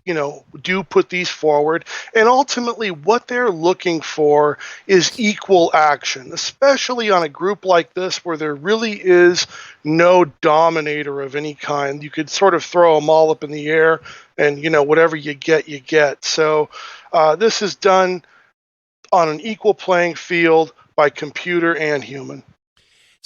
do put these forward. And ultimately, what they're looking for is equal action, especially on a group like this where there really is no dominator of any kind. You could sort of throw them all up in the air and, whatever you get, you get. So this is done on an equal playing field by computer and human.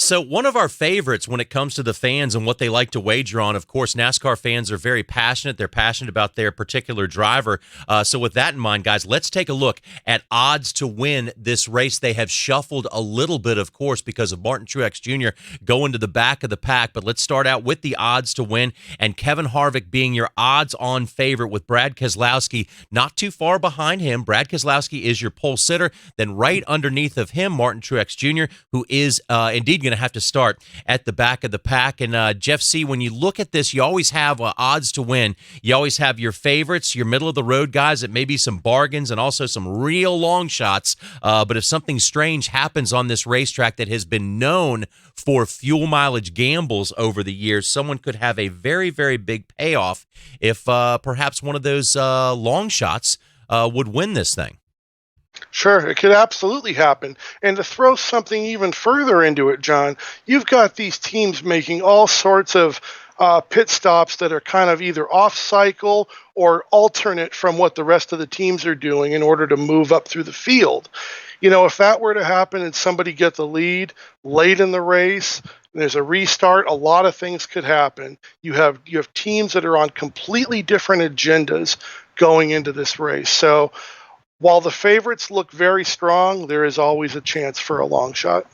So one of our favorites when it comes to the fans and what they like to wager on, of course, NASCAR fans are very passionate. They're passionate about their particular driver. So with that in mind, guys, let's take a look at odds to win this race. They have shuffled a little bit, of course, because of Martin Truex Jr. going to the back of the pack. But let's start out with the odds to win, and Kevin Harvick being your odds-on favorite with Brad Keselowski not too far behind him. Brad Keselowski is your pole sitter. Then right underneath of him, Martin Truex Jr., who is indeed going to have to start at the back of the pack. And Jeff C., when you look at this, you always have odds to win. You always have your favorites, your middle-of-the-road guys that may be some bargains and also some real long shots. But if something strange happens on this racetrack that has been known for fuel mileage gambles over the years, someone could have a very, very big payoff if perhaps one of those long shots would win this thing. Sure, it could absolutely happen. And to throw something even further into it, John, you've got these teams making all sorts of pit stops that are kind of either off cycle or alternate from what the rest of the teams are doing in order to move up through the field. You know, if that were to happen and somebody get the lead late in the race, there's a restart, a lot of things could happen. You have teams that are on completely different agendas going into this race. So while the favorites look very strong, there is always a chance for a long shot.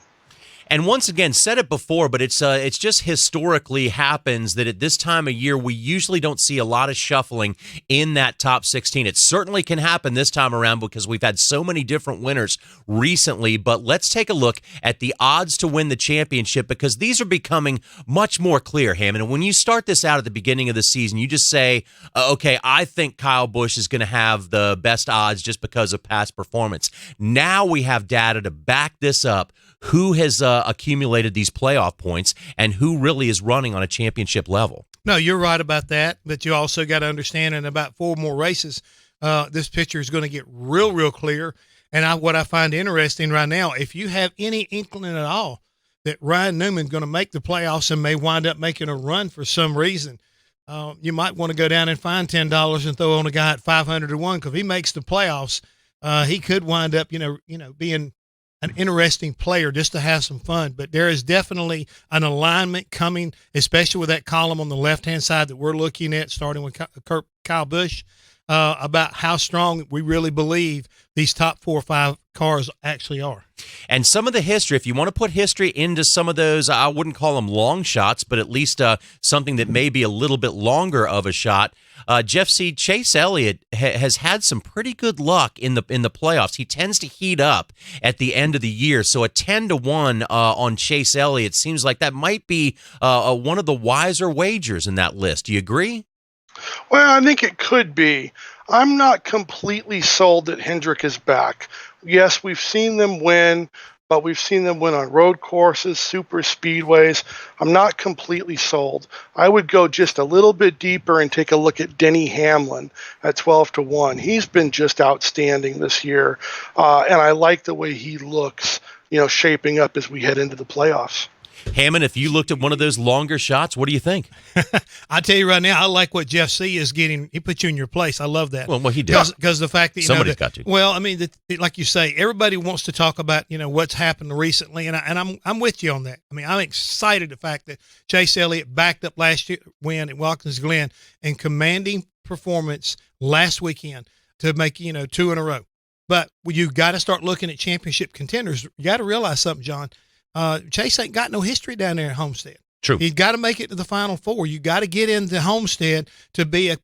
And once again, said it before, but it's just historically happens that at this time of year, we usually don't see a lot of shuffling in that top 16. It certainly can happen this time around because we've had so many different winners recently. But let's take a look at the odds to win the championship, because these are becoming much more clear, Hammond. And when you start this out at the beginning of the season, you just say, okay, I think Kyle Busch is going to have the best odds just because of past performance. Now we have data to back this up. Who has accumulated these playoff points and who really is running on a championship level? No, you're right about that, but you also got to understand in about 4 more races, this picture is going to get real, real clear. And what I find interesting right now, if you have any inkling at all that Ryan Newman's going to make the playoffs and may wind up making a run for some reason, you might want to go down and find $10 and throw on a guy at 500 to 1, because if he makes the playoffs, he could wind up, being an interesting player just to have some fun. But there is definitely an alignment coming, especially with that column on the left-hand side that we're looking at, starting with Kyle Busch, about how strong we really believe these top 4 or 5 cars actually are. And some of the history, if you want to put history into some of those, I wouldn't call them long shots, but at least something that may be a little bit longer of a shot. Jeff C., Chase Elliott has had some pretty good luck in the playoffs. He tends to heat up at the end of the year, so a 10-1 on Chase Elliott seems like that might be one of the wiser wagers in that list. Do you agree? Well, I think it could be. I'm not completely sold that Hendrick is back. Yes, we've seen them win, but we've seen them win on road courses, super speedways. I'm not completely sold. I would go just a little bit deeper and take a look at Denny Hamlin at 12-1. He's been just outstanding this year, and I like the way he looks, shaping up as we head into the playoffs. Hammond, if you looked at one of those longer shots, what do you think? I tell you right now, I like what Jeff C. is getting. He put you in your place. I love that. Well, he does. Because the fact that somebody's got to. Well, I mean, like you say, everybody wants to talk about what's happened recently, and I'm with you on that. I mean, I'm excited the fact that Chase Elliott backed up last year win at Watkins Glen and commanding performance last weekend to make 2 in a row. But you got to start looking at championship contenders. You got to realize something, John. Chase ain't got no history down there at Homestead. True. He's got to make it to the Final Four. You got to get into Homestead to be a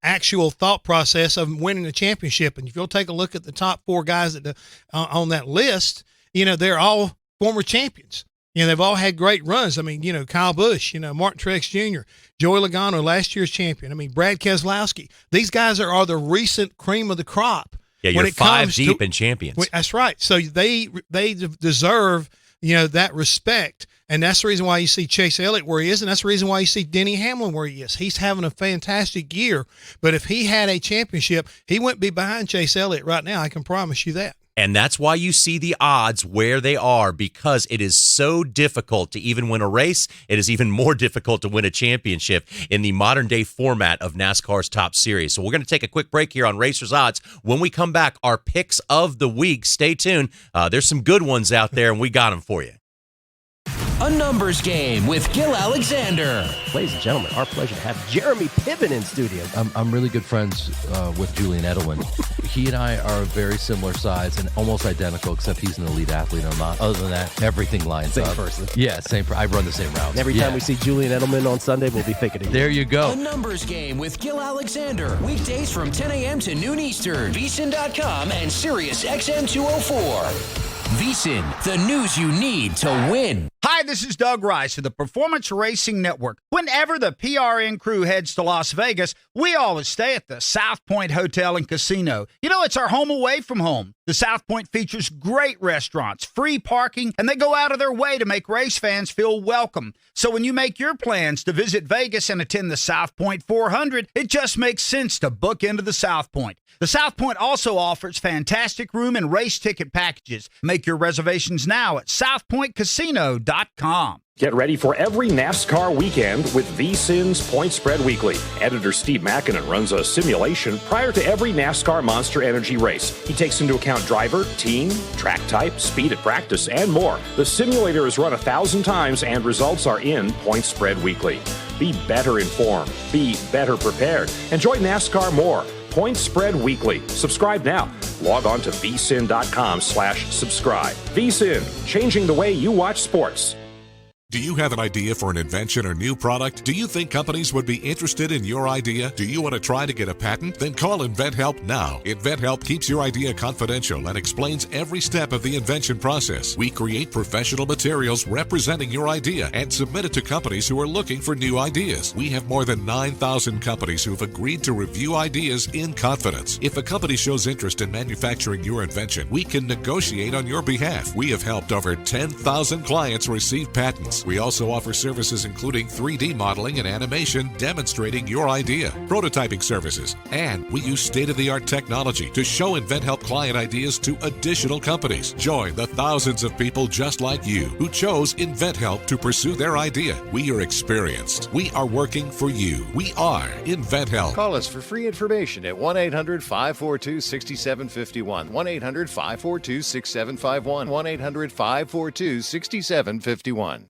actual thought process of winning a championship. And if you'll take a look at the top 4 guys on that list, they're all former champions. They've all had great runs. I mean, Kyle Busch, Martin Truex Jr., Joey Logano, last year's champion. I mean, Brad Keselowski. These guys are the recent cream of the crop. Yeah, you're 5 deep in champions. That's right. So they deserve, that respect. And that's the reason why you see Chase Elliott where he is, and that's the reason why you see Denny Hamlin where he is. He's having a fantastic year. But if he had a championship, he wouldn't be behind Chase Elliott right now. I can promise you that. And that's why you see the odds where they are, because it is so difficult to even win a race. It is even more difficult to win a championship in the modern-day format of NASCAR's Top Series. So we're going to take a quick break here on Racers Odds. When we come back, our picks of the week. Stay tuned. There's some good ones out there, and we got them for you. A Numbers Game with Gil Alexander. Ladies and gentlemen, our pleasure to have Jeremy Piven in studio. I'm really good friends with Julian Edelman. He and I are very similar size and almost identical, except he's an elite athlete. I'm not. Other than that, everything lines Same up. person. Yeah, same. I run the same routes. Every time we see Julian Edelman on Sunday, we'll be thinking of you. There you go. A Numbers Game with Gil Alexander. Weekdays from 10 a.m. to noon Eastern. VSiN.com and Sirius XM 204. VSiN, the news you need to win. Hi, this is Doug Rice of the Performance Racing Network. Whenever the PRN crew heads to Las Vegas, we always stay at the South Point Hotel and Casino. You know, it's our home away from home. The South Point features great restaurants, free parking, and they go out of their way to make race fans feel welcome. So when you make your plans to visit Vegas and attend the South Point 400, it just makes sense to book into the South Point. The South Point also offers fantastic room and race ticket packages. Make your reservations now at southpointcasino.com. Get ready for every NASCAR weekend with VSiN's Point Spread Weekly. Editor Steve Makinen runs a simulation prior to every NASCAR Monster Energy race. He takes into account driver, team, track type, speed at practice, and more. The simulator is run 1,000 times and results are in Point Spread Weekly. Be better informed. Be better prepared. Enjoy NASCAR more. Point Spread Weekly. Subscribe now. Log on to vsin.com/subscribe. VSiN, changing the way you watch sports. Do you have an idea for an invention or new product? Do you think companies would be interested in your idea? Do you want to try to get a patent? Then call InventHelp now. InventHelp keeps your idea confidential and explains every step of the invention process. We create professional materials representing your idea and submit it to companies who are looking for new ideas. We have more than 9,000 companies who've agreed to review ideas in confidence. If a company shows interest in manufacturing your invention, we can negotiate on your behalf. We have helped over 10,000 clients receive patents. We also offer services including 3D modeling and animation demonstrating your idea, prototyping services, and we use state-of-the-art technology to show InventHelp client ideas to additional companies. Join the thousands of people just like you who chose InventHelp to pursue their idea. We are experienced. We are working for you. We are InventHelp. Call us for free information at 1-800-542-6751, 1-800-542-6751, 1-800-542-6751.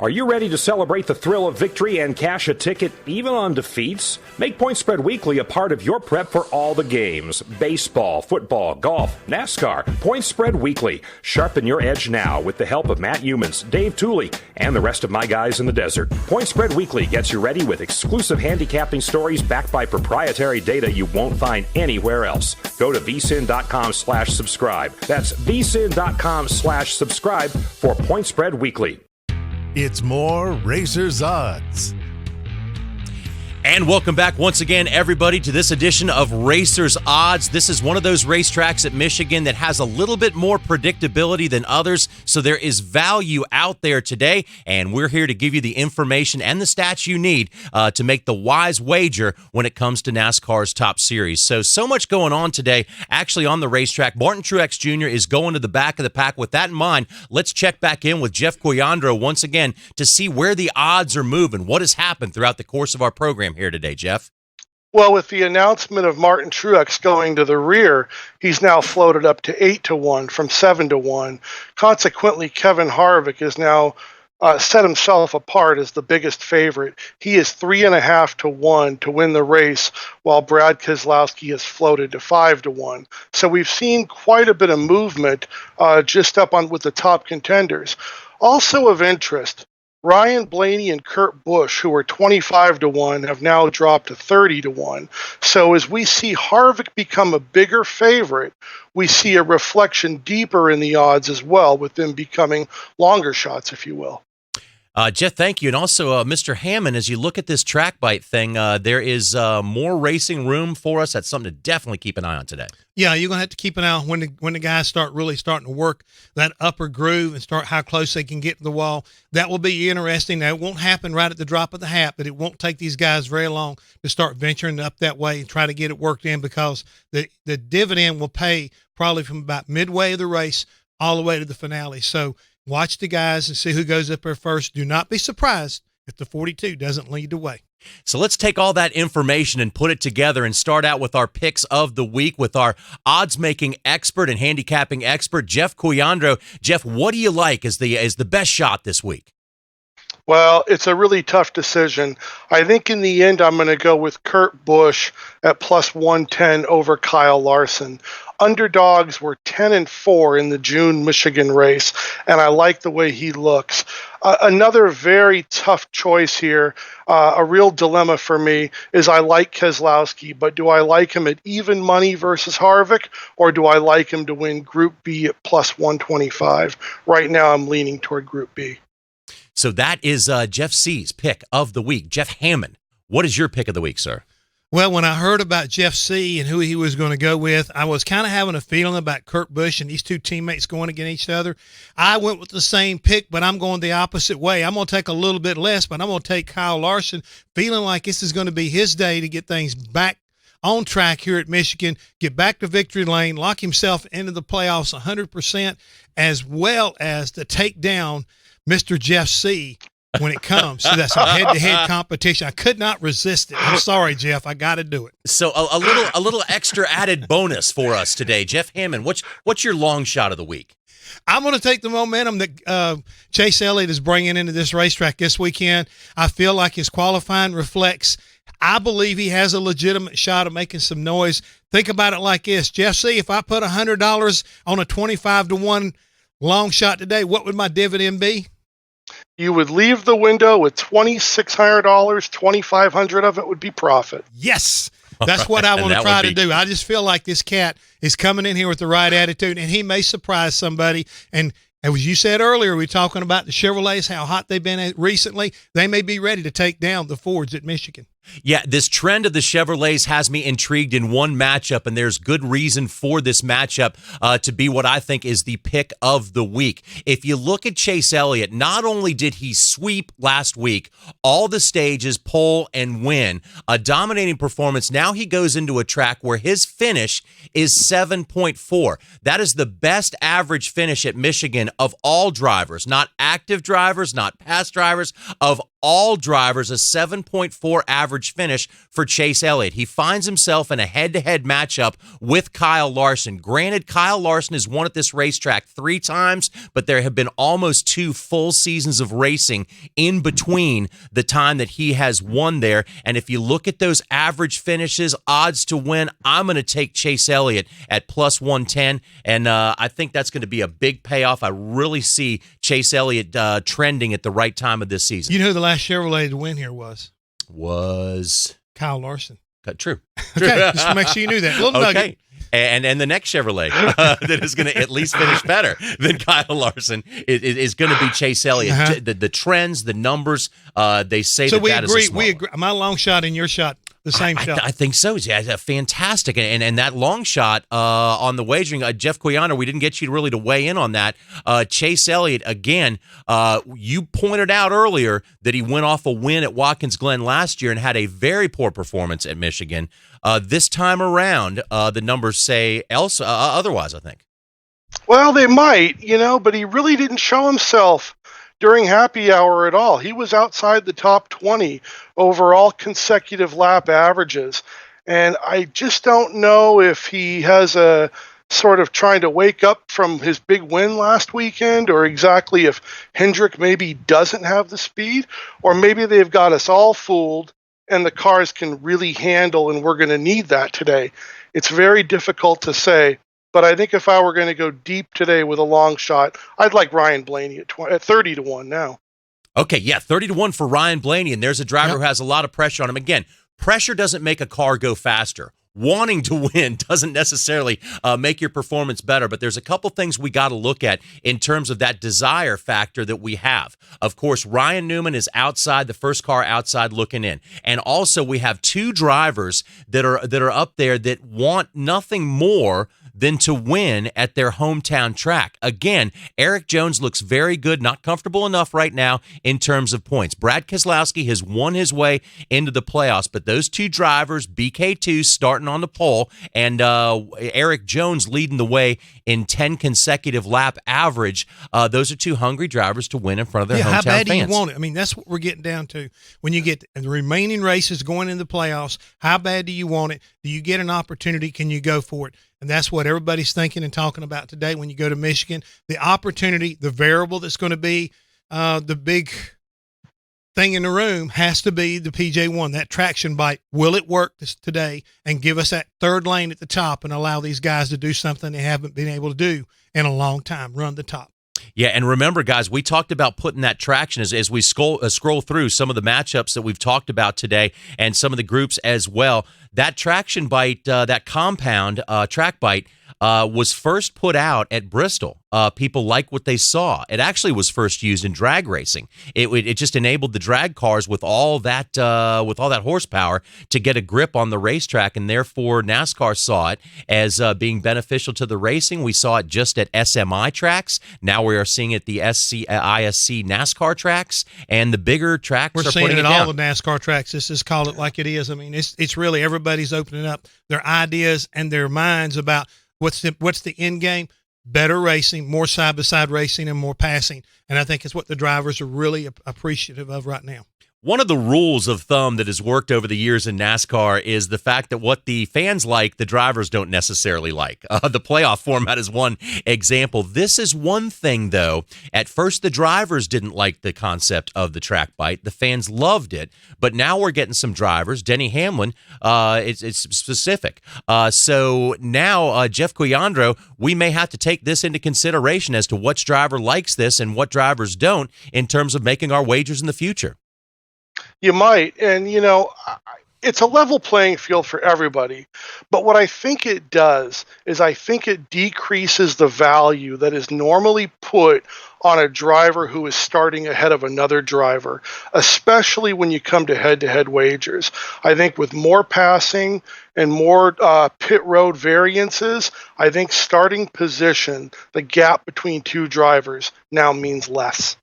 Are you ready to celebrate the thrill of victory and cash a ticket even on defeats? Make Point Spread Weekly a part of your prep for all the games. Baseball, football, golf, NASCAR. Point Spread Weekly. Sharpen your edge now with the help of Matt Humans, Dave Tooley, and the rest of my guys in the desert. Point Spread Weekly gets you ready with exclusive handicapping stories backed by proprietary data you won't find anywhere else. Go to vsin.com/subscribe. That's vsin.com/subscribe for Point Spread Weekly. It's more Racers Odds. And welcome back once again, everybody, to this edition of Racers Odds. This is one of those racetracks at Michigan that has a little bit more predictability than others, so there is value out there today, and we're here to give you the information and the stats you need to make the wise wager when it comes to NASCAR's top series. So much going on today, actually on the racetrack. Martin Truex Jr. is going to the back of the pack. With that in mind, let's check back in with Jeff Coyandro once again to see where the odds are moving, what has happened throughout the course of our program here today, Jeff. Well, with the announcement of Martin Truex going to the rear, he's now floated up to 8-1 from 7-1. Consequently, Kevin Harvick has now set himself apart as the biggest favorite. He is 3.5-1 to win the race, while Brad Keselowski has floated to 5-1. So we've seen quite a bit of movement just up on with the top contenders. Also of interest, Ryan Blaney and Kurt Busch, who were 25-1, have now dropped to 30-1. So as we see Harvick become a bigger favorite, we see a reflection deeper in the odds as well, with them becoming longer shots, if you will. Jeff, thank you. And also, Mr. Hammond, as you look at this track bite thing, there is more racing room for us. That's something to definitely keep an eye on today. Yeah, you're going to have to keep an eye on when the guys start really starting to work that upper groove and start how close they can get to the wall. That will be interesting. Now, it won't happen right at the drop of the hat, but it won't take these guys very long to start venturing up that way and try to get it worked in, because the dividend will pay probably from about midway of the race all the way to the finale. So watch the guys and see who goes up there first. Do not be surprised if the 42 doesn't lead the way. So let's take all that information and put it together and start out with our picks of the week with our odds-making expert and handicapping expert, Jeff Cuyandro. Jeff, what do you like as the best shot this week? Well, it's a really tough decision. I think in the end, I'm going to go with Kurt Busch at plus 110 over Kyle Larson. Underdogs were 10-4 in the June Michigan race, and I like the way he looks. Another very tough choice here, a real dilemma for me, is I like Keselowski, but do I like him at even money versus Harvick, or do I like him to win Group B at plus 125? Right now, I'm leaning toward Group B. So that is Jeff C's pick of the week. Jeff Hammond, what is your pick of the week, sir? Well, when I heard about Jeff C. and who he was going to go with, I was kind of having a feeling about Kurt Busch and these two teammates going against each other. I went with the same pick, but I'm going the opposite way. I'm going to take a little bit less, but I'm going to take Kyle Larson, feeling like this is going to be his day to get things back on track here at Michigan, get back to victory lane, lock himself into the playoffs 100%, as well as to take down Mr. Jeff C. when it comes to that head-to-head competition. I could not resist it. I'm sorry, Jeff. I got to do it. So a little extra added bonus for us today. Jeff Hammond, what's your long shot of the week? I'm going to take the momentum that Chase Elliott is bringing into this racetrack this weekend. I feel like his qualifying reflects I believe he has a legitimate shot of making some noise. Think about it like this. Jeff C., if I put $100 on a 25-1 long shot today, what would my dividend be? You would leave the window with $2,600, $2,500 of it would be profit. Yes, that's what I want to try to do. I just feel like this cat is coming in here with the right attitude, and he may surprise somebody. And as you said earlier, we're talking about the Chevrolets, how hot they've been recently. They may be ready to take down the Fords at Michigan. Yeah, this trend of the Chevrolets has me intrigued in one matchup, and there's good reason for this matchup to be what I think is the pick of the week. If you look at Chase Elliott, not only did he sweep last week all the stages, pole, and win, a dominating performance, now he goes into a track where his finish is 7.4. That is the best average finish at Michigan of all drivers, not active drivers, not past drivers, of all drivers, a 7.4 average finish for Chase Elliott. He finds himself in a head-to-head matchup with Kyle Larson. Granted, Kyle Larson has won at this racetrack 3 times, but there have been almost 2 full seasons of racing in between the time that he has won there. And if you look at those average finishes, odds to win, I'm going to take Chase Elliott at plus 110, and I think that's going to be a big payoff. I really see Chase Elliott trending at the right time of this season. You know who the last Chevrolet to win here was Kyle Larson. True. Okay, just to make sure you knew that. Little nugget. And the next Chevrolet that is going to at least finish better than Kyle Larson is going to be Chase Elliott. Uh-huh. The trends, the numbers, they say so that we that agree. is a small We agree. My long shot and your shot, the same shot. I think so. Yeah, fantastic. And that long shot on the wagering, Jeff Cuyandro, we didn't get you really to weigh in on that. Chase Elliott, again, you pointed out earlier that he went off a win at Watkins Glen last year and had a very poor performance at Michigan. This time around, the numbers say otherwise, I think. Well, they might, but he really didn't show himself during happy hour at all. He was outside the top 20 overall consecutive lap averages. And I just don't know if he has a sort of trying to wake up from his big win last weekend, or exactly if Hendrick maybe doesn't have the speed, or maybe they've got us all fooled and the cars can really handle, and we're going to need that today. It's very difficult to say. But I think if I were going to go deep today with a long shot, I'd like Ryan Blaney at 30-1 now. Okay, yeah, 30-1 for Ryan Blaney, and there's a driver who has a lot of pressure on him. Again, pressure doesn't make a car go faster. Wanting to win doesn't necessarily make your performance better, but there's a couple things we got to look at in terms of that desire factor that we have. Of course, Ryan Newman is outside, the first car outside looking in. And also we have 2 drivers that are up there that want nothing more than to win at their hometown track. Again, Eric Jones looks very good, not comfortable enough right now in terms of points. Brad Keselowski has won his way into the playoffs, but those two drivers, BK2 starting on the pole, and Eric Jones leading the way in 10 consecutive lap average, those are two hungry drivers to win in front of their hometown fans. How bad do you want it? I mean, that's what we're getting down to. When you get the remaining races going into the playoffs, how bad do you want it? Do you get an opportunity? Can you go for it? And that's what everybody's thinking and talking about today when you go to Michigan. The opportunity, the variable that's going to be the big thing in the room has to be the PJ1, that traction bite. Will it work today and give us that third lane at the top and allow these guys to do something they haven't been able to do in a long time, run the top? Yeah, and remember, guys, we talked about putting that traction as we scroll through some of the matchups that we've talked about today and some of the groups as well. That traction bite, that compound track bite, was first put out at Bristol. People like what they saw. It actually was first used in drag racing. It just enabled the drag cars with all that horsepower to get a grip on the racetrack, and therefore NASCAR saw it as being beneficial to the racing. We saw it just at SMI tracks. Now we are seeing it at the ISC NASCAR tracks, and the bigger tracks We're are seeing putting it it at all down. the NASCAR tracks. Let's just call it like it is. I mean, it's really everybody's opening up their ideas and their minds about what's the end game. Better racing, more side-by-side racing, and more passing. And I think it's what the drivers are really appreciative of right now. One of the rules of thumb that has worked over the years in NASCAR is the fact that what the fans like, the drivers don't necessarily like. The playoff format is one example. This is one thing, though. At first, the drivers didn't like the concept of the track bite. The fans loved it. But now we're getting some drivers. Denny Hamlin, it's specific. So now, Jeff Cuyandro, we may have to take this into consideration as to which driver likes this and what drivers don't in terms of making our wagers in the future. You might. And, it's a level playing field for everybody. But what I think it does is I think it decreases the value that is normally put on a driver who is starting ahead of another driver, especially when you come to head-to-head wagers. I think with more passing and more pit road variances, I think starting position, the gap between two drivers, now means less.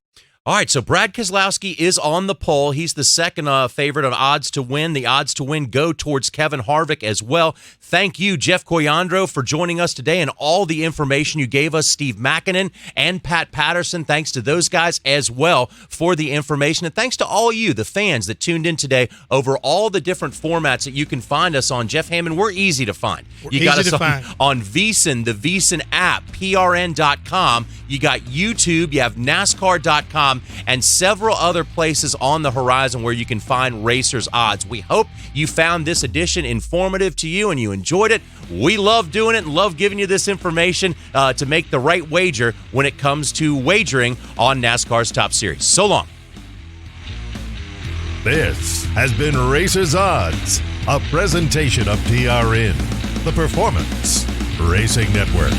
All right, so Brad Keselowski is on the pole. He's the second favorite on odds to win. The odds to win go towards Kevin Harvick as well. Thank you, Jeff Cuyandro, for joining us today and all the information you gave us. Steve Makinen and Pat Patterson, thanks to those guys as well for the information. And thanks to all you, the fans that tuned in today over all the different formats that you can find us on. Jeff Hammond, we're easy to find. You got us on VSiN, the VSiN app, PRN.com. You got YouTube, you have NASCAR.com, and several other places on the horizon where you can find racers' odds. We hope you found this edition informative to you and you enjoyed it. We love doing it and love giving you this information to make the right wager when it comes to wagering on NASCAR's Top Series. So long. This has been Racers Odds, a presentation of TRN, the Performance Racing Network.